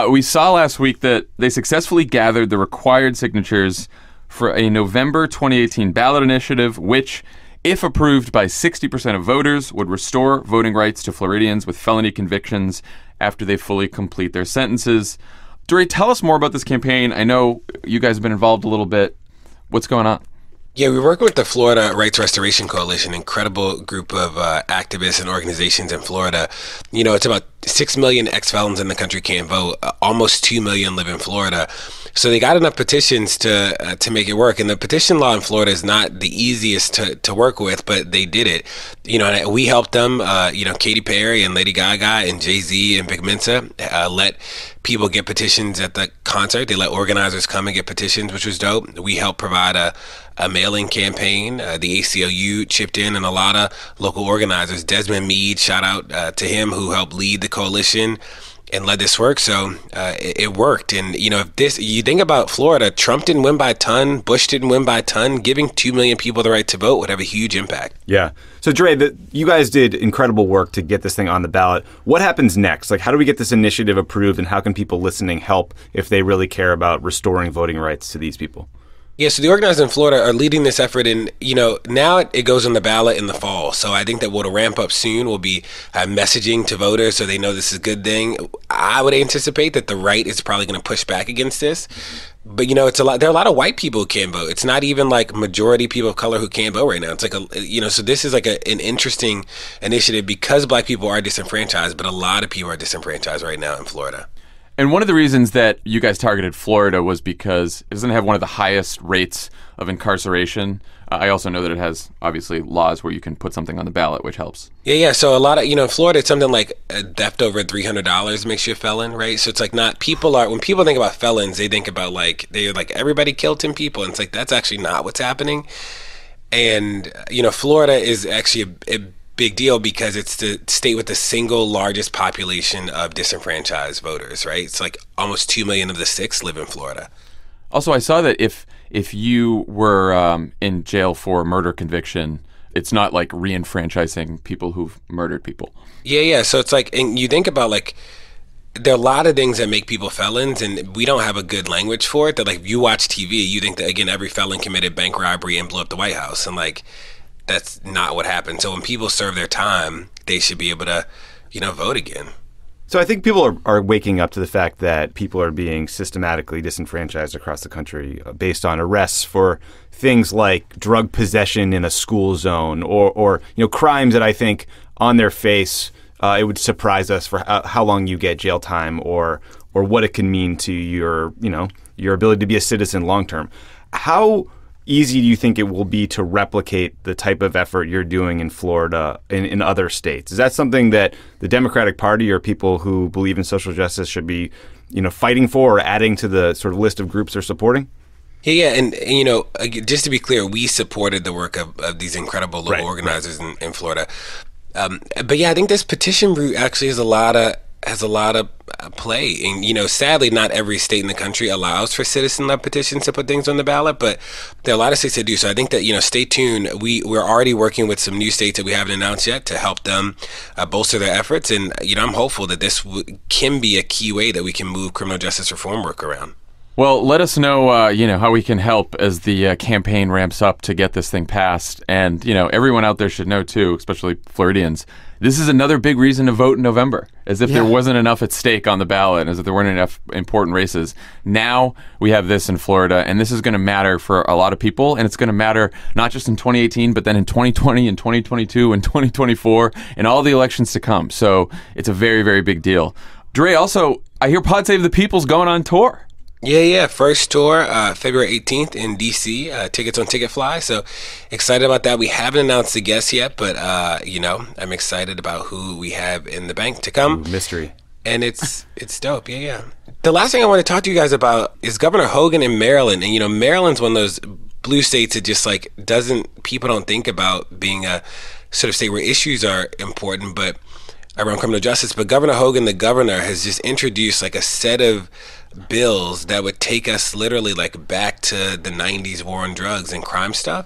We saw last week that they successfully gathered the required signatures for a November 2018 ballot initiative, which, if approved by 60% of voters, would restore voting rights to Floridians with felony convictions after they fully complete their sentences. DeRay, tell us more about this campaign. I know you guys have been involved a little bit. What's going on?
Yeah, we're working with the Florida Rights Restoration Coalition, incredible group of activists and organizations in Florida. You know, it's about 6 million ex-felons in the country can't vote. Almost 2 million live in Florida. So they got enough petitions to make it work. And the petition law in Florida is not the easiest to work with, but they did it. You know, and we helped them. You know, Katy Perry and Lady Gaga and Jay-Z and Big Mensa let people get petitions at the concert. They let organizers come and get petitions, which was dope. We helped provide a mailing campaign. The ACLU chipped in, and a lot of local organizers. Desmond Meade, shout out to him, who helped lead the coalition. and let this work. So it worked. And, if you think about Florida, Trump didn't win by a ton, Bush didn't win by a ton. Giving 2 million people the right to vote would have a huge impact.
Yeah. So, Dre, you guys did incredible work to get this thing on the ballot. What happens next? Like, how do we get this initiative approved, and how can people listening help if they really care about restoring voting rights to these people?
Yeah, so the organizers in Florida are leading this effort, and now it goes on the ballot in the fall. So I think that what'll ramp up soon will be messaging to voters so they know this is a good thing. I would anticipate that the right is probably going to push back against this, but it's a lot. There are a lot of white people who can't vote. It's not even like majority people of color who can't vote right now. It's like so this is like an interesting initiative because Black people are disenfranchised, but a lot of people are disenfranchised right now in Florida.
And one of the reasons that you guys targeted Florida was because it doesn't have one of the highest rates of incarceration. I also know that it has, obviously, laws where you can put something on the ballot, which helps.
Yeah. So a lot of, in Florida, it's something like theft over $300 makes you a felon, right? So it's like when people think about felons, they think about they're like, everybody killed 10 people. And it's like, that's actually not what's happening. And, Florida is actually a big deal because it's the state with the single largest population of disenfranchised voters, right? It's like almost 2 million of the 6 live in Florida.
Also, I saw that if you were in jail for a murder conviction, it's not like re-enfranchising people who've murdered people.
Yeah. So it's like, and you think about there are a lot of things that make people felons, and we don't have a good language for it. That if you watch TV, you think that, again, every felon committed bank robbery and blew up the White House. And that's not what happened. So when people serve their time, they should be able to, vote again.
So I think people are waking up to the fact that people are being systematically disenfranchised across the country based on arrests for things like drug possession in a school zone or crimes that I think on their face it would surprise us for how long you get jail time or what it can mean to your ability to be a citizen long term. How easy do you think it will be to replicate the type of effort you're doing in Florida in other states? Is that something that the Democratic Party or people who believe in social justice should be, fighting for or adding to the sort of list of groups they're supporting?
Yeah, and just to be clear, we supported the work of these incredible local organizers in Florida. But yeah, I think this petition route actually has a lot of play. And, sadly, not every state in the country allows for citizen-led petitions to put things on the ballot, but there are a lot of states that do. So I think that, stay tuned. We're already working with some new states that we haven't announced yet to help them bolster their efforts. And, I'm hopeful that this can be a key way that we can move criminal justice reform work around.
Well, let us know, how we can help as the campaign ramps up to get this thing passed. And, everyone out there should know, too, especially Floridians, this is another big reason to vote in November, as if there wasn't enough at stake on the ballot, as if there weren't enough important races. Now we have this in Florida, and this is going to matter for a lot of people, and it's going to matter not just in 2018, but then in 2020 and 2022 and 2024 and all the elections to come. So it's a very, very big deal. Dre, also, I hear Pod Save the People's going on tour.
Yeah. First tour, February 18th in D.C. Tickets on Ticketfly. So excited about that. We haven't announced the guests yet, but, I'm excited about who we have in the bank to come.
Ooh, mystery.
And it's dope. Yeah. The last thing I want to talk to you guys about is Governor Hogan in Maryland. And, Maryland's one of those blue states that just people don't think about being a sort of state where issues are important, but around criminal justice. But Governor Hogan, the governor, has just introduced a set of bills that would take us literally back to the 90s war on drugs and crime stuff.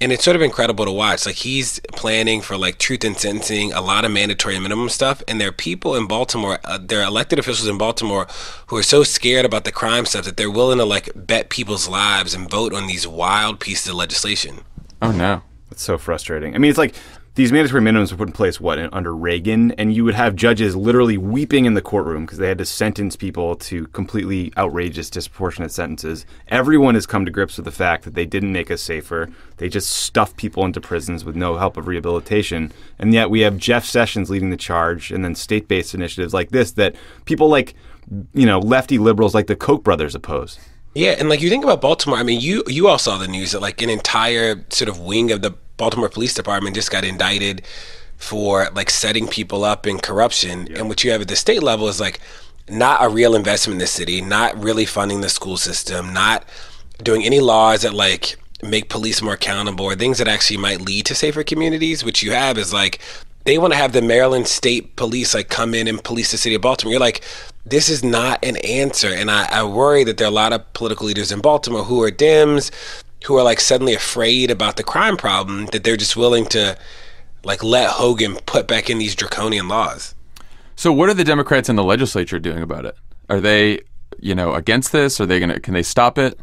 And it's sort of incredible to watch. He's planning for truth in sentencing, a lot of mandatory minimum stuff. And there are people in Baltimore, there are elected officials in Baltimore who are so scared about the crime stuff that they're willing to bet people's lives and vote on these wild pieces of legislation.
Oh, no.
That's so frustrating. I mean, it's these mandatory minimums were put in place, under Reagan, and you would have judges literally weeping in the courtroom because they had to sentence people to completely outrageous, disproportionate sentences. Everyone has come to grips with the fact that they didn't make us safer. They just stuffed people into prisons with no help of rehabilitation. And yet we have Jeff Sessions leading the charge and then state-based initiatives like this that people lefty liberals like the Koch brothers oppose.
Yeah, and you think about Baltimore, I mean, you all saw the news that an entire sort of wing of the Baltimore Police Department just got indicted for setting people up in corruption. Yeah. And what you have at the state level is not a real investment in the city, not really funding the school system, not doing any laws that make police more accountable or things that actually might lead to safer communities. What you have is they want to have the Maryland State Police like come in and police the city of Baltimore. You're like, this is not an answer. And I worry that there are a lot of political leaders in Baltimore who are Dems, who are like suddenly afraid about the crime problem, that they're just willing to like let Hogan put back in these draconian laws.
So what are the Democrats in the legislature doing about it? Are they, against this? Can they stop it?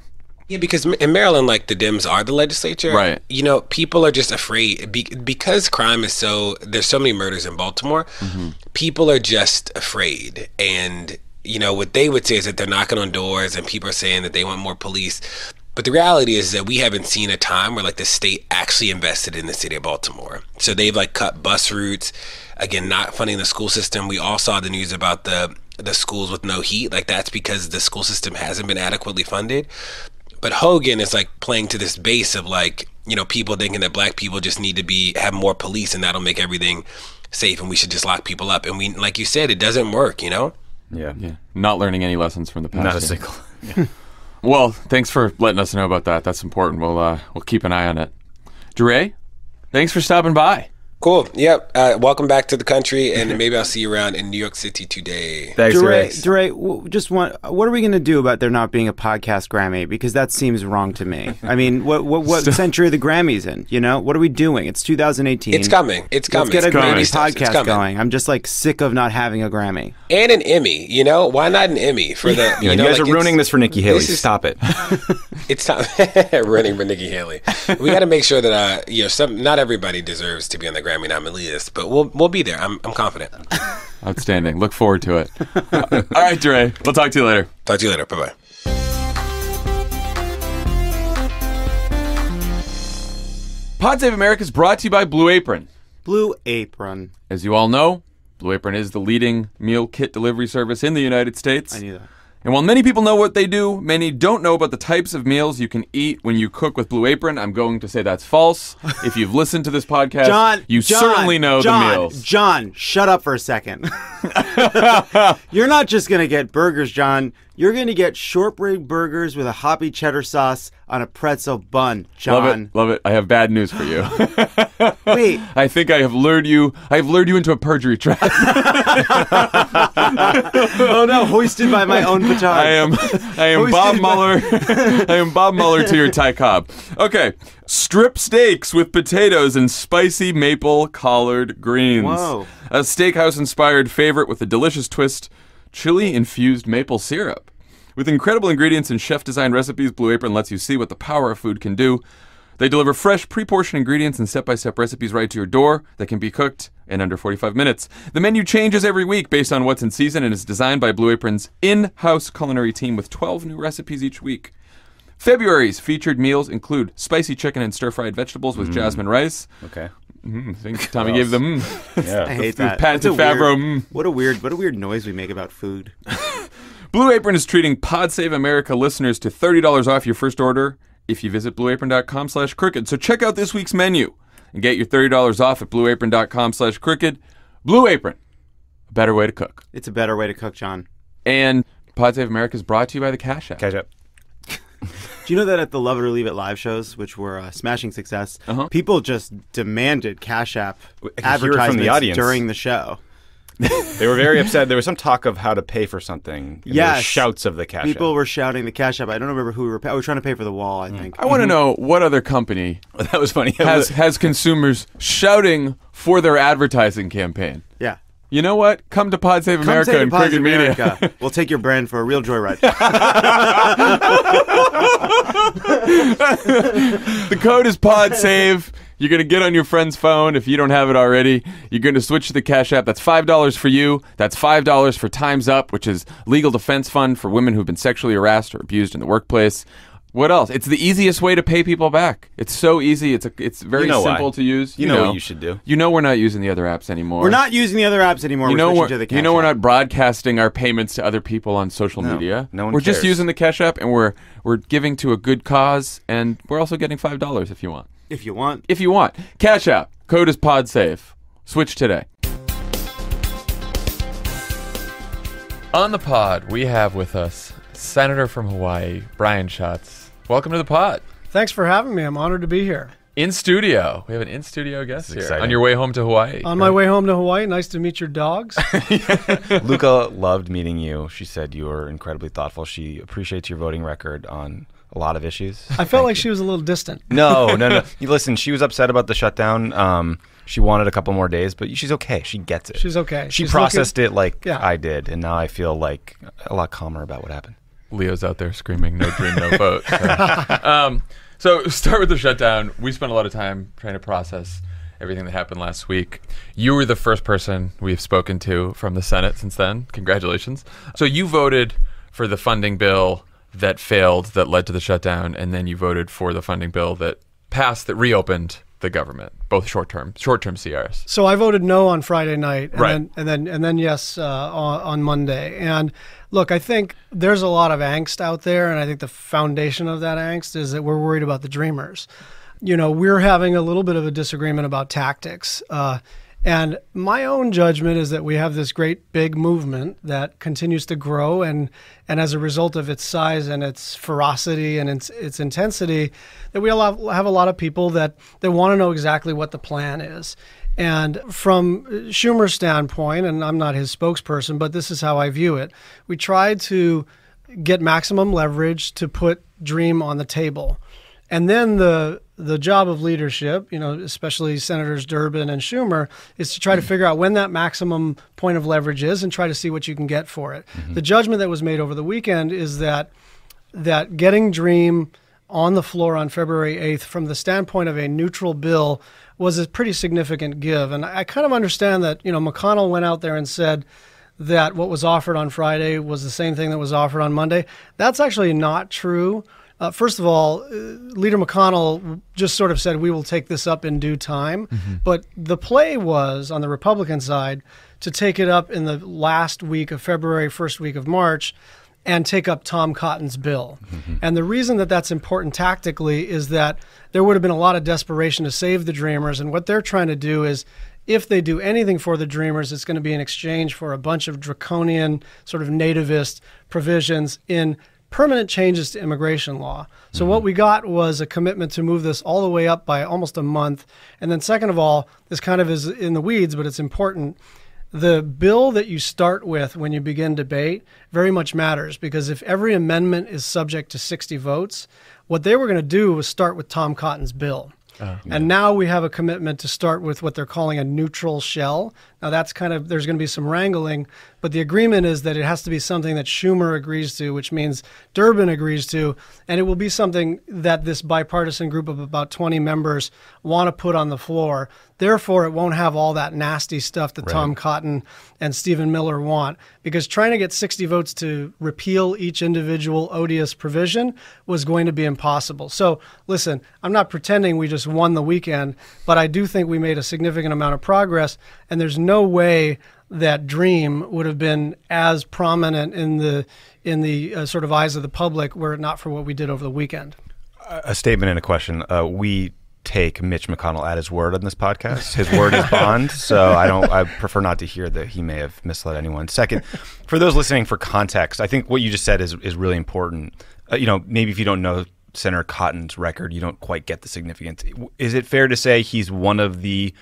Yeah, because in Maryland, like the Dems are the legislature.
Right.
People are just afraid because crime is there's so many murders in Baltimore. Mm-hmm. People are just afraid. And, what they would say is that they're knocking on doors and people are saying that they want more police. But the reality is that we haven't seen a time where like the state actually invested in the city of Baltimore. So they've like cut bus routes, again, not funding the school system. We all saw the news about the schools with no heat. Like that's because the school system hasn't been adequately funded. But Hogan is like playing to this base of like, people thinking that black people just need to have more police and that'll make everything safe and we should just lock people up. And we, like you said, it doesn't work,
Yeah.
Not learning any lessons from the past.
Not a single. Yeah.
Well, thanks for letting us know about that. That's important. We'll keep an eye on it. DeRay, thanks for stopping by.
Cool. Yep. Welcome back to the country, and maybe I'll see you around in New York City today.
Thanks,
DeRay, what are we going to do about there not being a podcast Grammy? Because that seems wrong to me. I mean, what century are the Grammys in? What are we doing? It's 2018.
It's coming. Let's get
a Grammy podcast going. I'm just like sick of not having a Grammy.
And an Emmy. Why not an Emmy for the?
You guys are ruining this for Nikki Haley. Stop it.
It's time ruining for Nikki Haley. We got to make sure that not everybody deserves to be on the Grammy nominee list, but we'll be there. I'm confident.
Outstanding. Look forward to it. All right, DeRay. We'll talk to you later.
Talk to you later. Bye-bye.
Pod Save America is brought to you by Blue Apron.
Blue Apron.
As you all know, Blue Apron is the leading meal kit delivery service in the United States.
I knew that.
And while many people know what they do, many don't know about the types of meals you can eat when you cook with Blue Apron. I'm going to say that's false. If you've listened to this podcast, you certainly know the meals.
John, shut up for a second. You're not just going to get burgers, John. You're going to get shortbread burgers with a hoppy cheddar sauce on a pretzel bun, John.
Love it. I have bad news for you.
Wait.
I think I have lured you into a perjury trap.
Oh no, hoisted by my own petard.
I am Bob Mueller. I am Bob Mueller to your Ty Cobb. Okay. Strip steaks with potatoes and spicy maple collard greens.
Whoa.
A steakhouse-inspired favorite with a delicious twist, chili-infused maple syrup. With incredible ingredients and chef-designed recipes, Blue Apron lets you see what the power of food can do. They deliver fresh, pre-portioned ingredients and step-by-step recipes right to your door that can be cooked in under 45 minutes. The menu changes every week based on what's in season and is designed by Blue Apron's in-house culinary team with 12 new recipes each week. February's featured meals include spicy chicken and stir-fried vegetables with jasmine rice.
Okay.
I think Tommy gave them.
Yeah.
I hate that.
Patented Favreau.
What a weird noise we make about food.
Blue Apron is treating Pod Save America listeners to $30 off your first order if you visit blueapron.com/crooked. So check out this week's menu and get your $30 off at blueapron.com/crooked. Blue Apron, a better way to cook.
It's a better way to cook, John.
And Pod Save America is brought to you by the Cash App.
Cash App.
Do you know that at the Love It or Leave It live shows, which were a smashing success, people just demanded Cash App advertisements during the show?
They were very upset. There was some talk of how to pay for something. There were shouts of the Cash App.
People were shouting the Cash App. I don't remember who we were paying. We were trying to pay for the wall, I think.
I want to know what other company
that was funny
has consumers shouting for their advertising campaign.
Yeah.
You know what? Come to Pod Save America and Crooked Media.
We'll take your brand for a real joyride.
The code is PodSave. You're going to get on your friend's phone if you don't have it already. You're going to switch to the Cash App. That's $5 for you. That's $5 for Time's Up, which is legal defense fund for women who've been sexually harassed or abused in the workplace. What else? It's the easiest way to pay people back. It's so easy. It's very simple to use.
You know what you should do.
You know we're not using the other apps anymore.
We're not using the other apps anymore. We're switching to the Cash App.
We're not broadcasting our payments to other people on social media.
No one
We're
cares.
just using the Cash App, and we're giving to a good cause, and we're also getting $5 if you want.
If you want.
If you want. Cash App. Code is PodSave. Switch today. On the pod, we have with us Senator from Hawaii, Brian Schatz. Welcome to the pod.
Thanks for having me. I'm honored to be here.
In studio. We have an in-studio guest here.
exciting.
On your way home to Hawaii.
On my way home to Hawaii, nice to meet your dogs.
Luca loved meeting you. She said you were incredibly thoughtful. She appreciates your voting record on a lot of issues.
I felt like she was a little distant.
No. Listen, she was upset about the shutdown. She wanted a couple more days, but she's okay. She gets it.
She's okay.
She
She's
processed it like
Yeah.
I did, and now I feel like a lot calmer about what happened.
Leo's out there screaming, no dream, no vote. So start with the shutdown. We spent a lot of time trying to process everything that happened last week. You were the first person we've spoken to from the Senate since then. Congratulations. So you voted for the funding bill that failed, that led to the shutdown, and then you voted for the funding bill that passed, that reopened the government, both short-term CRs.
So I voted no on Friday night, and
Right.
then yes on Monday. And look, I think there's a lot of angst out there, and I think the foundation of that angst is that we're worried about the dreamers. You know, we're having a little bit of a disagreement about tactics. And my own judgment is that we have this great big movement that continues to grow, and as a result of its size and its ferocity and its intensity, that we have a lot of people that want to know exactly what the plan is. And from Schumer's standpoint, and I'm not his spokesperson, but this is how I view it, we tried to get maximum leverage to put DREAM on the table. And then the job of leadership, you know, especially Senators Durbin and Schumer, is to try to figure out when that maximum point of leverage is and try to see what you can get for it. The judgment that was made over the weekend is that getting DREAM on the floor on February 8th from the standpoint of a neutral bill was a pretty significant give. And I kind of understand that, you know, McConnell went out there and said that what was offered on Friday was the same thing that was offered on Monday. That's actually not true. First of all, Leader McConnell just sort of said, we will take this up in due time. But the play was, on the Republican side, to take it up in the last week of February, first week of March, and take up Tom Cotton's bill. And the reason that that's important tactically is that there would have been a lot of desperation to save the Dreamers. And what they're trying to do is, if they do anything for the Dreamers, it's going to be in exchange for a bunch of draconian, sort of nativist provisions in permanent changes to immigration law. So what we got was a commitment to move this all the way up by almost a month. And then second of all, this kind of is in the weeds, but it's important. The bill that you start with when you begin debate very much matters, because if every amendment is subject to 60 votes, what they were going to do was start with Tom Cotton's bill. And now we have a commitment to start with what they're calling a neutral shell. Now that's kind of, there's going to be some wrangling, but the agreement is that it has to be something that Schumer agrees to, which means Durbin agrees to, and it will be something that this bipartisan group of about 20 members want to put on the floor. Therefore, it won't have all that nasty stuff that Tom Cotton and Stephen Miller want, because trying to get 60 votes to repeal each individual odious provision was going to be impossible. So listen, I'm not pretending we just won the weekend, but I do think we made a significant amount of progress, and there's no way that DREAM would have been as prominent in the sort of eyes of the public were it not for what we did over the weekend.
A statement and a question. We take Mitch McConnell at his word on this podcast. His word is bond, so I prefer not to hear that he may have misled anyone. Second, for those listening, for context, I think what you just said is really important. You know, maybe if you don't know Senator Cotton's record, you don't quite get the significance. Is it fair to say he's one of the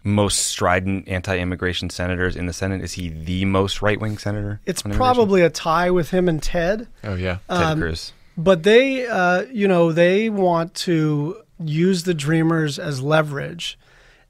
most strident anti-immigration senators in the Senate? Is he the most right-wing senator?
It's probably a tie with him and Ted.
Oh, yeah.
Ted Cruz.
But they, they want to use the Dreamers as leverage.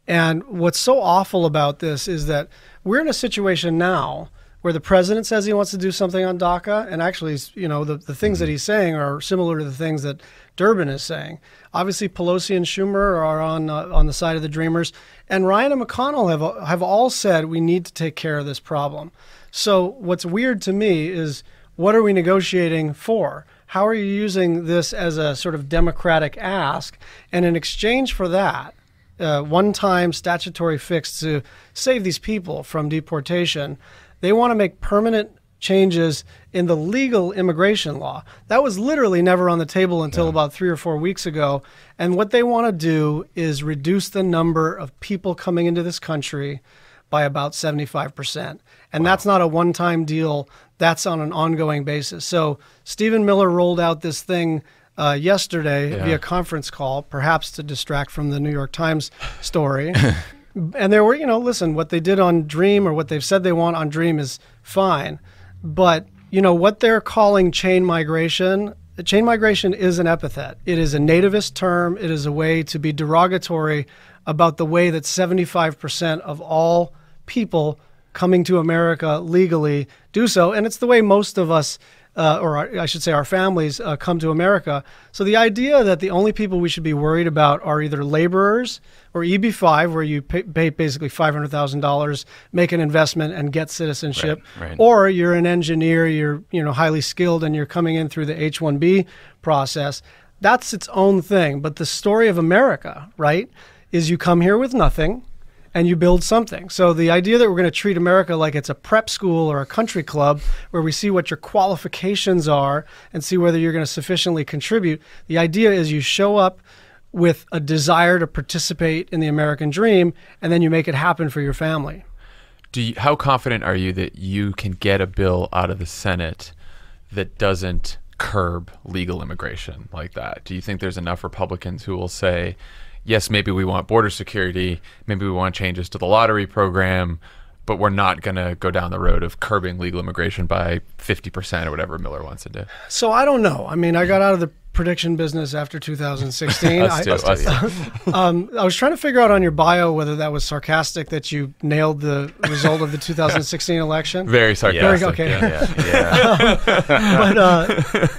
And what's so awful about this is that we're in a situation now where the president says he wants to do something on DACA, and actually, you know, the things that he's saying are similar to the things that Durbin is saying. Obviously, Pelosi and Schumer are on the side of the Dreamers, and Ryan and McConnell have all said we need to take care of this problem. So what's weird to me is, what are we negotiating for? How are you using this as a sort of democratic ask? And in exchange for that, one-time statutory fix to save these people from deportation, they want to make permanent changes in the legal immigration law. That was literally never on the table until about 3 or 4 weeks ago. And what they want to do is reduce the number of people coming into this country by about 75%. And that's not a one-time deal. That's on an ongoing basis. So Stephen Miller rolled out this thing yesterday via conference call, perhaps to distract from the New York Times story. And there were, listen, what they did on Dream or what they've said they want on Dream is fine. But, what they're calling chain migration is an epithet. It is a nativist term. It is a way to be derogatory about the way that 75% of all people coming to America legally do so. And it's the way most of us, or I should say our families, come to America. So the idea that the only people we should be worried about are either laborers or EB-5, where you pay basically $500,000, make an investment and get citizenship,
right.
or you're an engineer, you're highly skilled, and you're coming in through the H-1B process. That's its own thing. But the story of America, right, is you come here with nothing and you build something. So the idea that we're going to treat America like it's a prep school or a country club where we see what your qualifications are and see whether you're going to sufficiently contribute, the idea is you show up with a desire to participate in the American dream, and then you make it happen for your family.
How confident are you that you can get a bill out of the Senate that doesn't curb legal immigration like that? Do you think there's enough Republicans who will say, yes, maybe we want border security, maybe we want changes to the lottery program, but we're not going to go down the road of curbing legal immigration by 50% or whatever Miller wants to do?
So I don't know. I mean, I got out of the prediction business after 2016.
Us too.
I was trying to figure out on your bio whether that was sarcastic that you nailed the result of the 2016 election.
Very sarcastic.
Okay.
Yeah.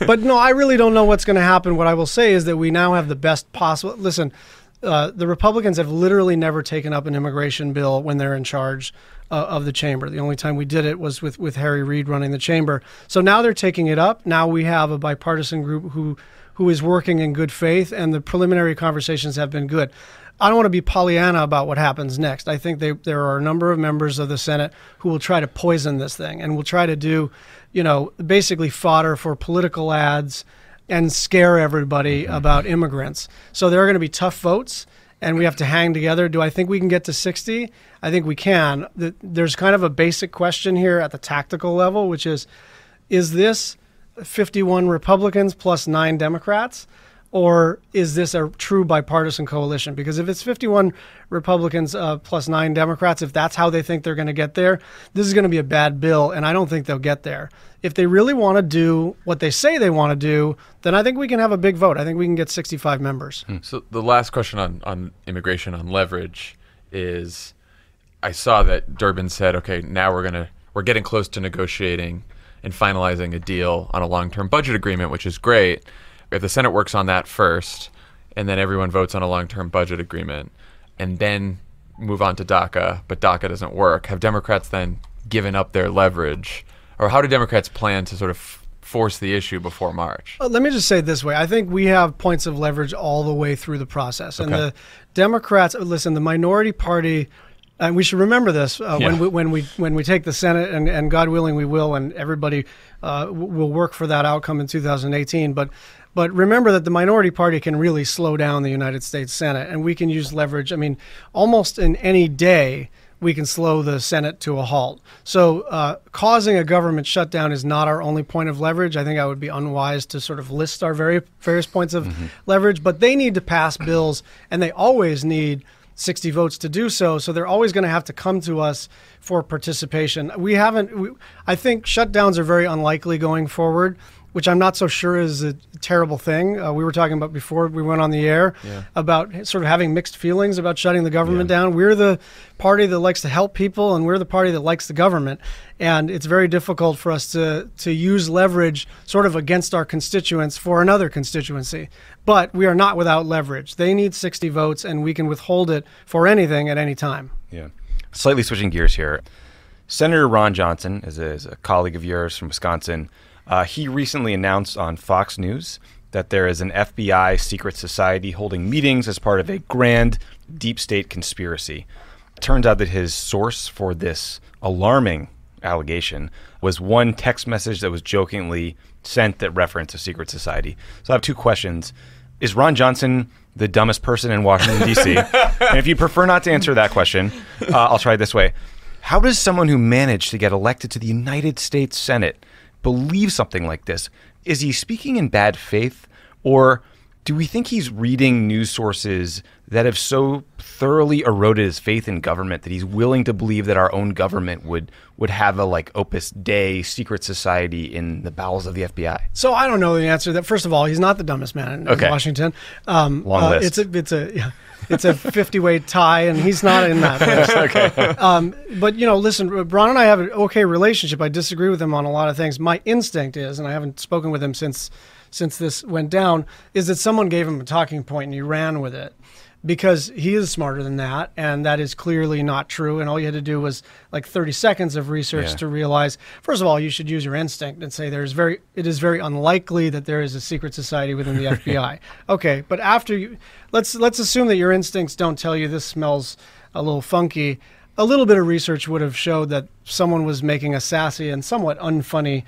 But no, I really don't know what's going to happen. What I will say is that we now have the best possible. Listen, the Republicans have literally never taken up an immigration bill when they're in charge of the chamber. The only time we did it was with Harry Reid running the chamber. So now they're taking it up. Now we have a bipartisan group who is working in good faith, and the preliminary conversations have been good. I don't want to be Pollyanna about what happens next. I think there are a number of members of the Senate who will try to poison this thing and will try to do, basically fodder for political ads and scare everybody about immigrants. So there are going to be tough votes, and we have to hang together. Do I think we can get to 60? I think we can. There's kind of a basic question here at the tactical level, which is this 51 Republicans plus 9 Democrats, or is this a true bipartisan coalition? Because if it's 51 Republicans plus 9 Democrats, if that's how they think they're going to get there, this is going to be a bad bill, and I don't think they'll get there. If they really want to do what they say they want to do, then I think we can have a big vote. I think we can get 65 members.
So the last question on immigration, on leverage, is I saw that Durbin said, okay, now we're getting close to negotiating and finalizing a deal on a long-term budget agreement, which is great. If the Senate works on that first, and then everyone votes on a long-term budget agreement, and then move on to DACA, but DACA doesn't work, have Democrats then given up their leverage? Or how do Democrats plan to sort of force the issue before March?
Let me just say it this way. I think we have points of leverage all the way through the process. And the Democrats, listen, the minority party, and we should remember this when we take the Senate, and God willing we will, and everybody will work for that outcome in 2018. But remember that the minority party can really slow down the United States Senate, and we can use leverage. I mean, almost in any day, we can slow the Senate to a halt. So causing a government shutdown is not our only point of leverage. I think I would be unwise to sort of list our various points of leverage, but they need to pass bills, and they always need 60 votes to do so. So they're always going to have to come to us for participation. I think shutdowns are very unlikely going forward, which I'm not so sure is a terrible thing. We were talking about before we went on the air about sort of having mixed feelings about shutting the government down. We're the party that likes to help people, and we're the party that likes the government. And it's very difficult for us to use leverage sort of against our constituents for another constituency. But we are not without leverage. They need 60 votes, and we can withhold it for anything at any time.
Yeah. Slightly switching gears here. Senator Ron Johnson is a colleague of yours from Wisconsin. He recently announced on Fox News that there is an FBI secret society holding meetings as part of a grand deep state conspiracy. It turns out that his source for this alarming allegation was one text message that was jokingly sent that referenced a secret society. So I have two questions. Is Ron Johnson the dumbest person in Washington, D.C.? And if you prefer not to answer that question, I'll try it this way. How does someone who managed to get elected to the United States Senate believe something like this? Is he speaking in bad faith,
Or do we think he's reading news sources that have so thoroughly eroded his faith in government that he's willing to believe that our own government would have a like Opus Dei secret society in the bowels of the FBI?
So I don't know the answer to that. First of all, he's not the dumbest man in Washington.
Long list.
It's a 50-way tie, and he's not in that list.
Okay.
But, listen, Bron and I have an okay relationship. I disagree with him on a lot of things. My instinct is, and I haven't spoken with him since this went down, is that someone gave him a talking point and he ran with it. Because he is smarter than that, and that is clearly not true. And all you had to do was like 30 seconds of research to realize, first of all, you should use your instinct and say it is very unlikely that there is a secret society within the FBI. Okay, but let's assume that your instincts don't tell you this smells a little funky. A little bit of research would have showed that someone was making a sassy and somewhat unfunny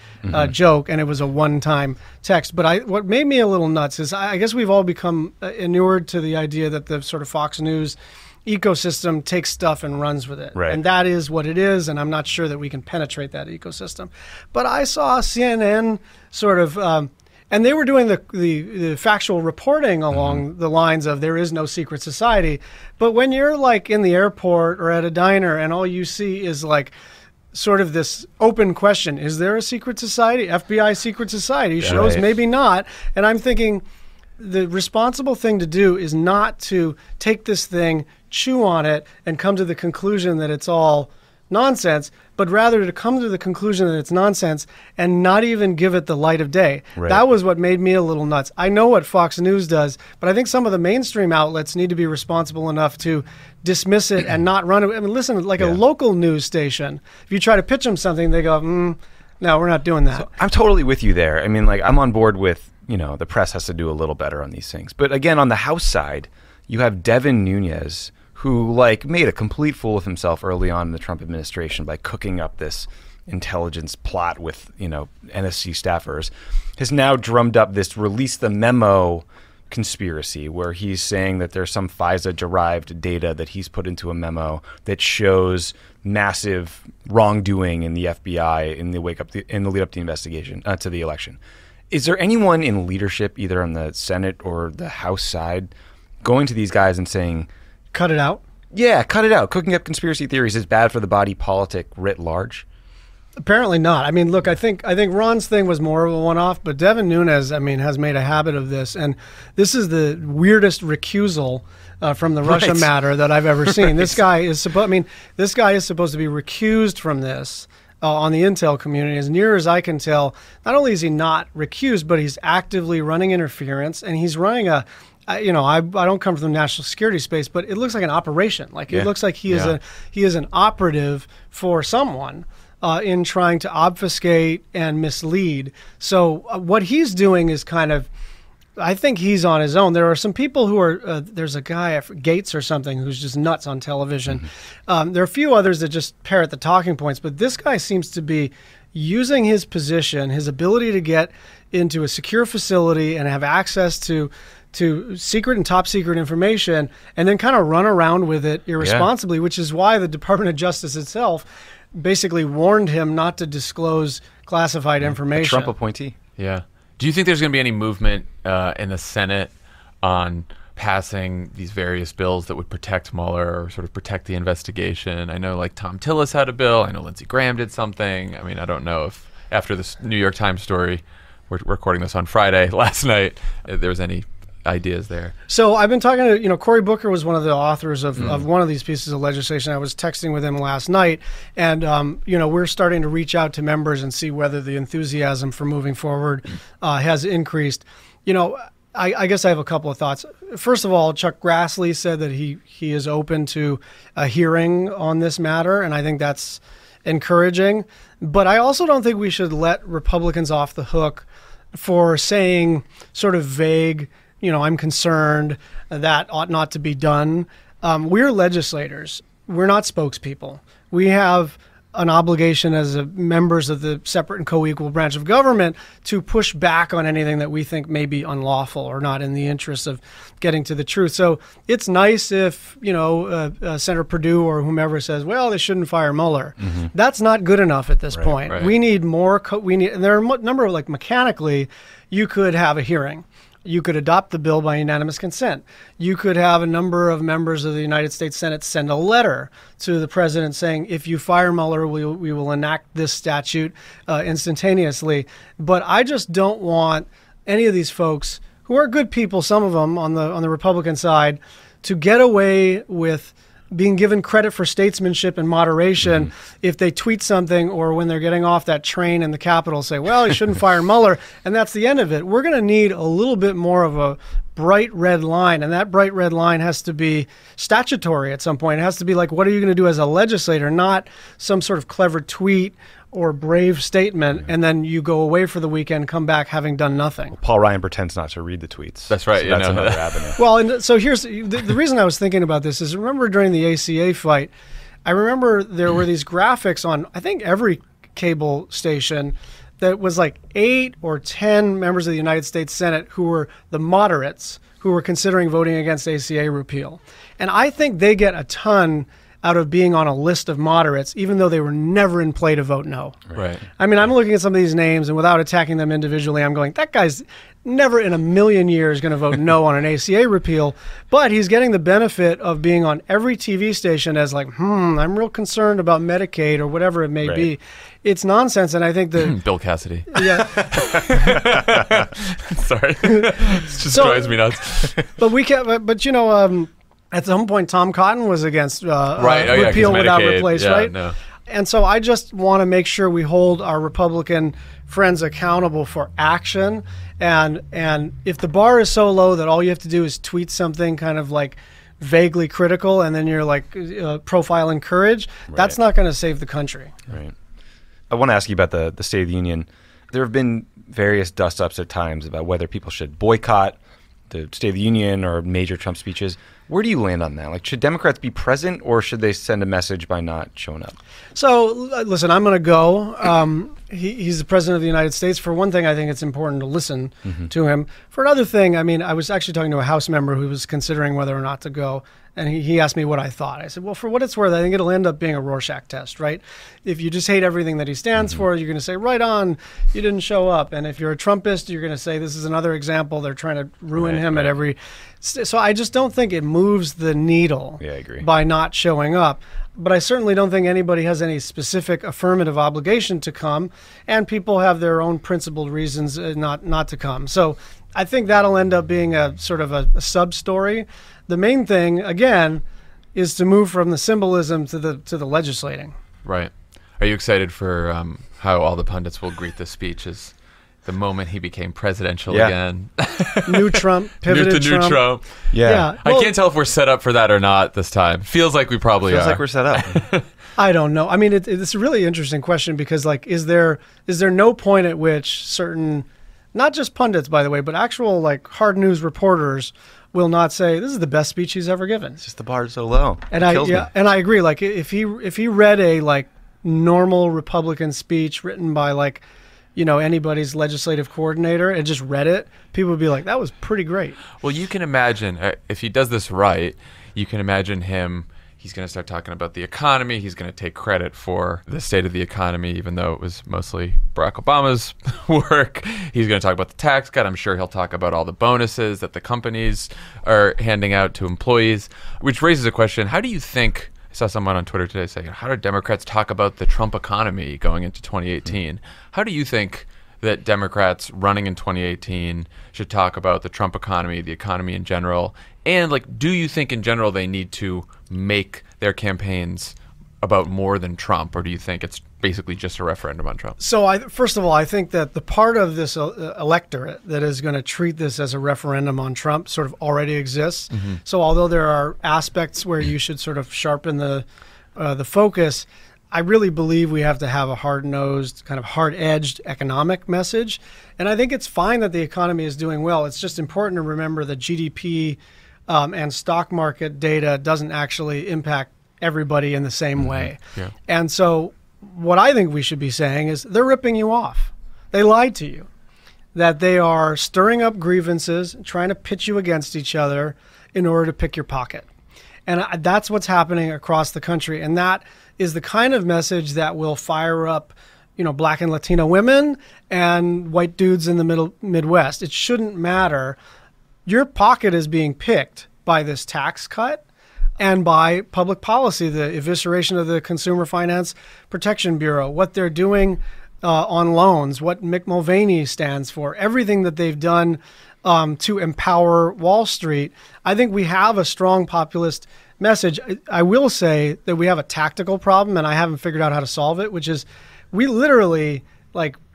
joke, and it was a one-time text. But what made me a little nuts is I guess we've all become inured to the idea that the sort of Fox News ecosystem takes stuff and runs with it.
Right.
And that is what it is, and I'm not sure that we can penetrate that ecosystem. But I saw CNN sort of... and they were doing the factual reporting along the lines of there is no secret society. But when you're like in the airport or at a diner and all you see is like sort of this open question, is there a secret society? FBI secret society shows maybe not. And I'm thinking the responsible thing to do is not to take this thing, chew on it, and come to the conclusion that it's all nonsense, but rather to come to the conclusion that it's nonsense and not even give it the light of day.
Right.
That was what made me a little nuts. I know what Fox News does, but I think some of the mainstream outlets need to be responsible enough to dismiss it and not run it. I mean, listen, like a local news station, if you try to pitch them something, they go, no, we're not doing that.
So I'm totally with you there. I mean, like, I'm on board with, the press has to do a little better on these things. But again, on the House side, you have Devin Nunes, who made a complete fool of himself early on in the Trump administration by cooking up this intelligence plot with, NSC staffers, has now drummed up this release the memo conspiracy where he's saying that there's some FISA-derived data that he's put into a memo that shows massive wrongdoing in the FBI in the lead up to the investigation, to the election. Is there anyone in leadership, either on the Senate or the House side, going to these guys and saying,
cut it out?
Yeah, cut it out. Cooking up conspiracy theories is bad for the body politic writ large.
Apparently not. I mean, look, I think Ron's thing was more of a one-off, but Devin Nunes, has made a habit of this, and this is the weirdest recusal from the Russia matter that I've ever seen. This guy is supposed to be recused from this on the intel community. As near as I can tell, not only is he not recused, but he's actively running interference, and he's running I don't come from the national security space, but it looks like an operation. It looks like he is an operative for someone in trying to obfuscate and mislead. So what he's doing is kind of, I think he's on his own. There are some people who are, there's a guy, Gates or something, who's just nuts on television. There are a few others that just parrot the talking points, but this guy seems to be using his position, his ability to get into a secure facility and have access to secret and top secret information and then kind of run around with it irresponsibly, which is why the Department of Justice itself basically warned him not to disclose classified information.
A Trump appointee.
Yeah. Do you think there's going to be any movement in the Senate on passing these various bills that would protect Mueller or sort of protect the investigation? I know Tom Tillis had a bill. I know Lindsey Graham did something. I mean, I don't know if after this New York Times story, we're recording this on Friday, last night, there was any ideas there.
So I've been talking to, Cory Booker was one of the authors of one of these pieces of legislation. I was texting with him last night, and, we're starting to reach out to members and see whether the enthusiasm for moving forward has increased. I guess I have a couple of thoughts. First of all, Chuck Grassley said that he is open to a hearing on this matter, and I think that's encouraging. But I also don't think we should let Republicans off the hook for saying sort of vague, I'm concerned, that ought not to be done. We're legislators. We're not spokespeople. We have an obligation as members of the separate and co-equal branch of government to push back on anything that we think may be unlawful or not in the interest of getting to the truth. So it's nice if, Senator Perdue or whomever says, well, they shouldn't fire Mueller. That's not good enough at this point. Right. We need more. And there are a number of, mechanically, you could have a hearing You could adopt the bill by unanimous consent. You could have a number of members of the United States Senate send a letter to the president saying, if you fire Mueller, we will enact this statute instantaneously. But I just don't want any of these folks, who are good people, some of them on the Republican side, to get away with being given credit for statesmanship and moderation if they tweet something or when they're getting off that train in the Capitol say, well, you shouldn't fire Mueller, and that's the end of it. We're going to need a little bit more of a bright red line, and that bright red line has to be statutory at some point. It has to be like, what are you going to do as a legislator, not some sort of clever tweet or brave statement, and then you go away for the weekend, come back having done nothing.
Paul Ryan pretends not to read the tweets.
That's right.
So that's another avenue.
Well, and so here's the reason I was thinking about this is, remember during the ACA fight, I remember there were these graphics on, I think, every cable station that was like 8 or 10 members of the United States Senate who were the moderates who were considering voting against ACA repeal. And I think they get a ton out of being on a list of moderates, even though they were never in play to vote no.
Right.
I mean, I'm looking at some of these names, and without attacking them individually, I'm going, that guy's never in a million years going to vote no on an ACA repeal, but he's getting the benefit of being on every TV station as like, I'm real concerned about Medicaid or whatever it may be. It's nonsense, and I think that...
Bill Cassidy.
Yeah.
Sorry. It just drives me nuts.
But we can't, but you know... at some point, Tom Cotton was against repeal without replace, right?
No.
And so I just want to make sure we hold our Republican friends accountable for action. And if the bar is so low that all you have to do is tweet something kind of like vaguely critical and then you're like profiling courage, that's not going to save the country.
Right. I want to ask you about the State of the Union. There have been various dust-ups at times about whether people should boycott the State of the Union or major Trump speeches. Where do you land on that? Like, should Democrats be present, or should they send a message by not showing up?
So, listen, I'm going to go. He's the president of the United States. For one thing, I think it's important to listen to him. For another thing, I mean, I was actually talking to a House member who was considering whether or not to go, and he asked me what I thought. I said, well, for what it's worth, I think it'll end up being a Rorschach test, right? If you just hate everything that he stands for, you're going to say, right on, you didn't show up. And if you're a Trumpist, you're going to say, this is another example. They're trying to ruin him at every... So I just don't think it moves the needle by not showing up. But I certainly don't think anybody has any specific affirmative obligation to come, and people have their own principled reasons not to come. So I think that'll end up being a sort of a sub-story. The main thing, again, is to move from the symbolism to the legislating.
Right. Are you excited for how all the pundits will greet this speech as the moment he became presidential again?
New Trump, pivoted
New Trump.
Yeah.
I can't tell if we're set up for that or not this time. Feels like we probably
Feels
are.
like we're set up.
I don't know. I mean, it's a really interesting question because, like, is there no point at which certain, not just pundits, by the way, but actual, like, hard news reporters will not say, this is the best speech he's ever given.
It's just the bar is so low.
And I agree. Like, if he read a, like, normal Republican speech written by, like, you know, anybody's legislative coordinator and just read it, people would be like, that was pretty great.
Well, you can imagine, if he does this right, you can imagine he's going to start talking about the economy. He's going to take credit for the state of the economy, even though it was mostly Barack Obama's work. He's going to talk about the tax cut. I'm sure he'll talk about all the bonuses that the companies are handing out to employees, which raises a question. How do you think... I saw someone on Twitter today say, how do Democrats talk about the Trump economy going into 2018? How do you think that Democrats running in 2018 should talk about the Trump economy, the economy in general? And, like, do you think in general they need to make their campaigns about more than Trump, or do you think it's basically just a referendum on Trump?
So, first of all, I think that the part of this electorate that is going to treat this as a referendum on Trump sort of already exists. So although there are aspects where you should sort of sharpen the focus, I really believe we have to have a hard-nosed, kind of hard-edged economic message. And I think it's fine that the economy is doing well. It's just important to remember that GDP and stock market data doesn't actually impact everybody in the same way.
Yeah.
And so what I think we should be saying is they're ripping you off. They lied to you. That they are stirring up grievances, trying to pit you against each other in order to pick your pocket. And that's what's happening across the country. And that is the kind of message that will fire up, black and Latino women and white dudes in the Midwest. It shouldn't matter. Your pocket is being picked by this tax cut and by public policy, the evisceration of the Consumer Finance Protection Bureau, what they're doing on loans, what Mick Mulvaney stands for, everything that they've done to empower Wall Street. I think we have a strong populist message. I will say that we have a tactical problem, and I haven't figured out how to solve it, which is we literally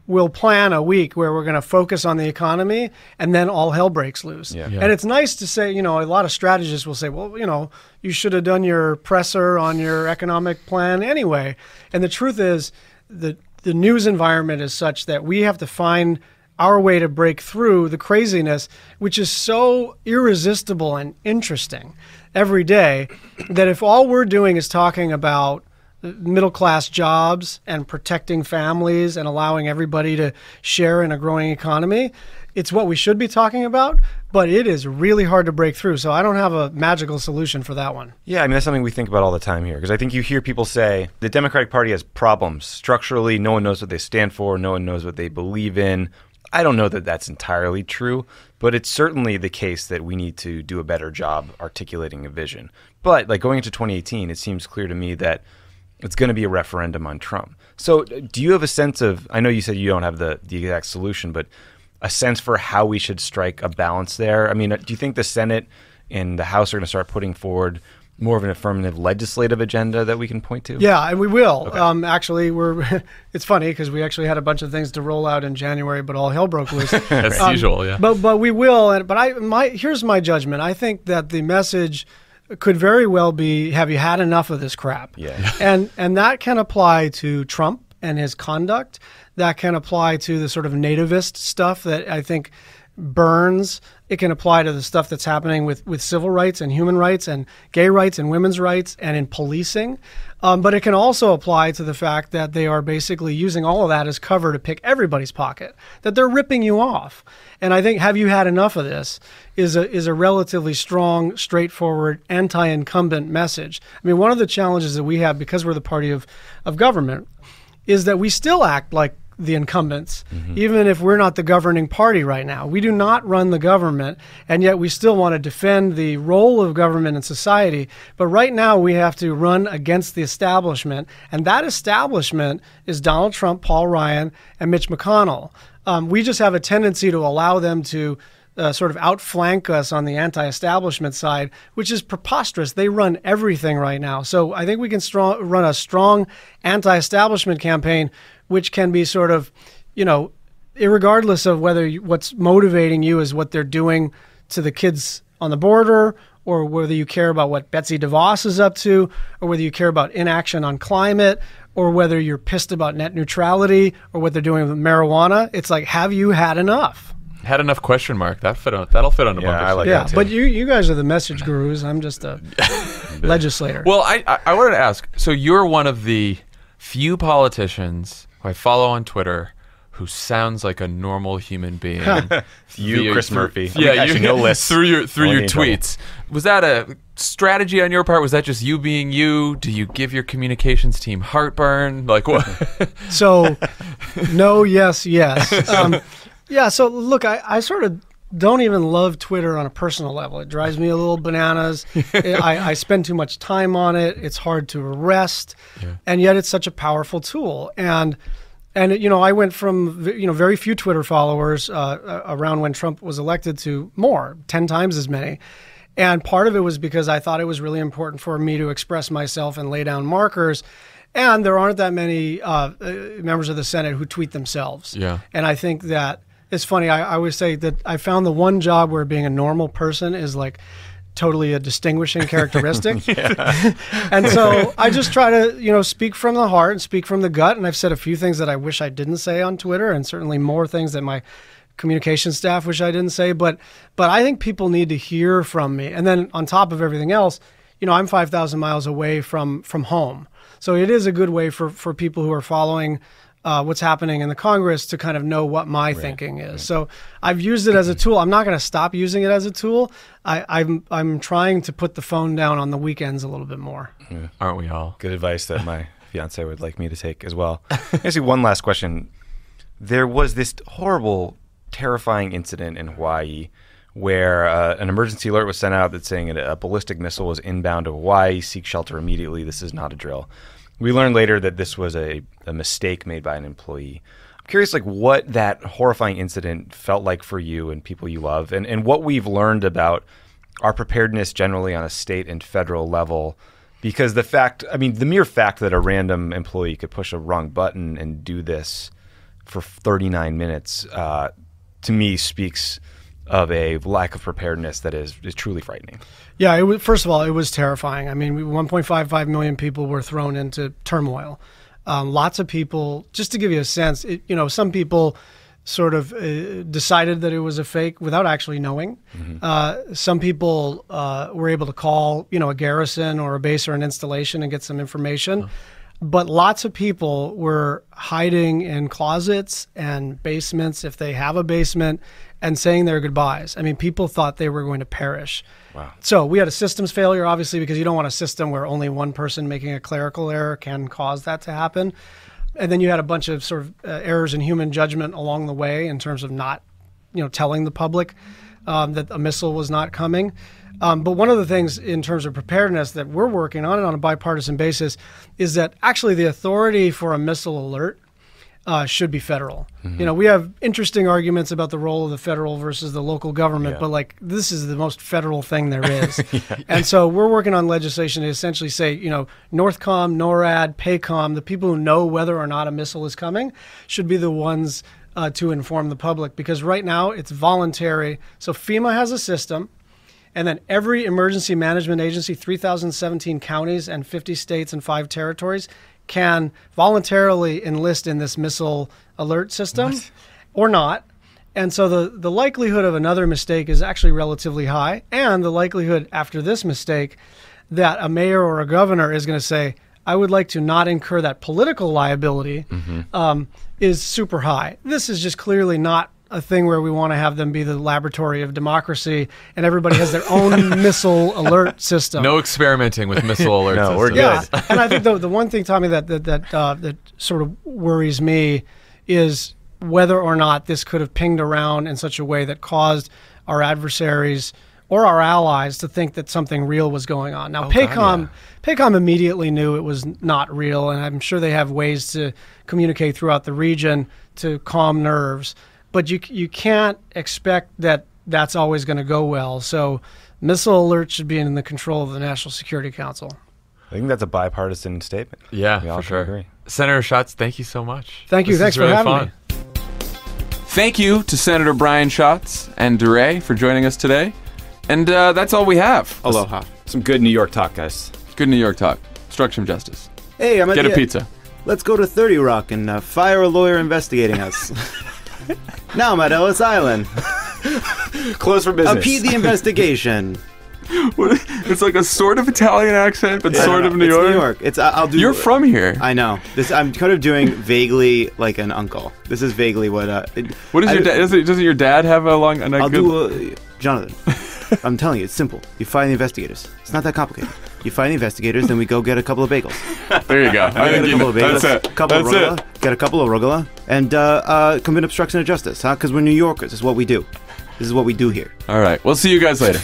will plan a week where we're going to focus on the economy, and then all hell breaks loose.
Yeah.
And it's nice to say, a lot of strategists will say, well, you should have done your presser on your economic plan anyway. And the truth is that the news environment is such that we have to find our way to break through the craziness, which is so irresistible and interesting every day, that if all we're doing is talking about middle-class jobs and protecting families and allowing everybody to share in a growing economy, it's what we should be talking about, but it is really hard to break through. So I don't have a magical solution for that one.
Yeah, I mean, that's something we think about all the time here, because I think you hear people say the Democratic Party has problems. Structurally, no one knows what they stand for. No one knows what they believe in. I don't know that that's entirely true, but it's certainly the case that we need to do a better job articulating a vision. But going into 2018, it seems clear to me that it's going to be a referendum on Trump. So do you have a sense of, I know you said you don't have the exact solution, but a sense for how we should strike a balance there? I mean, do you think the Senate and the House are going to start putting forward more of an affirmative legislative agenda that we can point to?
Yeah, and we will.
Okay.
Actually, it's funny because we actually had a bunch of things to roll out in January, but all hell broke loose.
As usual, yeah.
But we will. But here's my judgment. I think that the message could very well be, have you had enough of this crap?
Yeah.
And that can apply to Trump and his conduct. That can apply to the sort of nativist stuff that I think burns. It can apply to the stuff that's happening with civil rights and human rights and gay rights and women's rights and in policing. But it can also apply to the fact that they are basically using all of that as cover to pick everybody's pocket, that they're ripping you off. And I think have you had enough of this is a relatively strong, straightforward, anti-incumbent message. I mean, one of the challenges that we have because we're the party of government is that we still act like the incumbents, even if we're not the governing party right now. We do not run the government, and yet we still want to defend the role of government in society. But right now we have to run against the establishment, and that establishment is Donald Trump, Paul Ryan, and Mitch McConnell. We just have a tendency to allow them to sort of outflank us on the anti-establishment side, which is preposterous. They run everything right now. So I think we can run a strong anti-establishment campaign, which can be sort of, irregardless of whether what's motivating you is what they're doing to the kids on the border, or whether you care about what Betsy DeVos is up to, or whether you care about inaction on climate, or whether you're pissed about net neutrality, or what they're doing with marijuana. It's like, have you had enough?
Had enough question mark. That'll fit on a bumper.
I like
Yeah,
that too.
but you guys are the message gurus. I'm just a legislator.
Well, I wanted to ask, so you're one of the few politicians who I follow on Twitter who sounds like a normal human being.
Chris Murphy.
Yeah,
actually, no list.
through your tweets. Was that a strategy on your part? Was that just you being you? Do you give your communications team heartburn? Like what?
So, no, yes. Yeah, so look, I sort of don't even love Twitter on a personal level. It drives me a little bananas. I spend too much time on it. It's hard to arrest, and yet it's such a powerful tool. And I went from very few Twitter followers around when Trump was elected to 10 times as many. And part of it was because I thought it was really important for me to express myself and lay down markers. And there aren't that many members of the Senate who tweet themselves. Yeah. And I think that it's funny. I always say that I found the one job where being a normal person is like totally a distinguishing characteristic. And so I just try to, speak from the heart and speak from the gut. And I've said a few things that I wish I didn't say on Twitter, and certainly more things that my communication staff wish I didn't say. But I think people need to hear from me. And then on top of everything else, I'm 5,000 miles away from home. So it is a good way for people who are following what's happening in the Congress to kind of know what my thinking is. So I've used it as a tool. I'm not going to stop using it as a tool. I'm trying to put the phone down on the weekends a little bit more.
Yeah. Aren't we all?
Good advice that my fiance would like me to take as well. Actually, one last question. There was this horrible, terrifying incident in Hawaii where an emergency alert was sent out that's saying a ballistic missile was inbound to Hawaii. Seek shelter immediately. This is not a drill. We learned later that this was a mistake made by an employee. I'm curious, like, what that horrifying incident felt like for you and people you love, and what we've learned about our preparedness generally on a state and federal level. Because the mere fact that a random employee could push a wrong button and do this for 39 minutes, to me, speaks of a lack of preparedness that is truly frightening.
Yeah, first of all, it was terrifying. I mean, 1.55 million people were thrown into turmoil. Lots of people, just to give you a sense, some people sort of decided that it was a fake without actually knowing. Some people were able to call, a garrison or a base or an installation and get some information. But lots of people were hiding in closets and basements, if they have a basement, and saying their goodbyes. I mean, people thought they were going to perish.
Wow.
So we had a systems failure, obviously, because you don't want a system where only one person making a clerical error can cause that to happen. And then you had a bunch of sort of errors in human judgment along the way in terms of not, telling the public that a missile was not coming. But one of the things in terms of preparedness that we're working on, and on a bipartisan basis, is that actually the authority for a missile alert should be federal. We have interesting arguments about the role of the federal versus the local government, but this is the most federal thing there is. And so we're working on legislation to essentially say, NORTHCOM, NORAD, PACOM, the people who know whether or not a missile is coming should be the ones to inform the public, because right now it's voluntary. So FEMA has a system, and then every emergency management agency, 3,017 counties and 50 states and 5 territories, can voluntarily enlist in this missile alert system or not. And so the likelihood of another mistake is actually relatively high. And the likelihood after this mistake that a mayor or a governor is going to say, I would like to not incur that political liability, is super high. This is just clearly not a thing where we want to have them be the laboratory of democracy and everybody has their own missile alert system.
No experimenting with missile alert systems.
We're good.
Yeah, and I think the one thing, Tommy, that sort of worries me is whether or not this could have pinged around in such a way that caused our adversaries or our allies to think that something real was going on. Now, PACOM immediately knew it was not real, and I'm sure they have ways to communicate throughout the region to calm nerves. But you can't expect that that's always going to go well. So missile alerts should be in the control of the National Security Council.
I think that's a bipartisan statement.
Yeah,
we all
for sure.
Agree.
Senator Schatz, thank you so much.
Thank you. Thanks for having me.
Thank you to Senator Brian Schatz and DeRay for joining us today. And that's all we have.
Aloha. Some good New York talk, guys.
Good New York talk. Obstruction of justice.
Hey, I'm at
Get a pizza.
Let's go to 30 Rock and fire a lawyer investigating us. Now I'm at Ellis Island.
Close for business.
Impede the investigation.
It's like a sort of Italian accent, but sort of New York.
New York. It's I'll do.
You're from here.
I know. I'm kind of doing vaguely like an uncle. This is vaguely what.
What is your dad? Doesn't your dad have a long?
I'll do Jonathan. I'm telling you, it's simple. You find the investigators. It's not that complicated. You find the investigators, then we go get a couple of bagels.
There you go. That's it.
Get a couple of arugula, and commit obstruction of justice, huh? Because we're New Yorkers. This is what we do. This is what we do here.
All right. We'll see you guys later.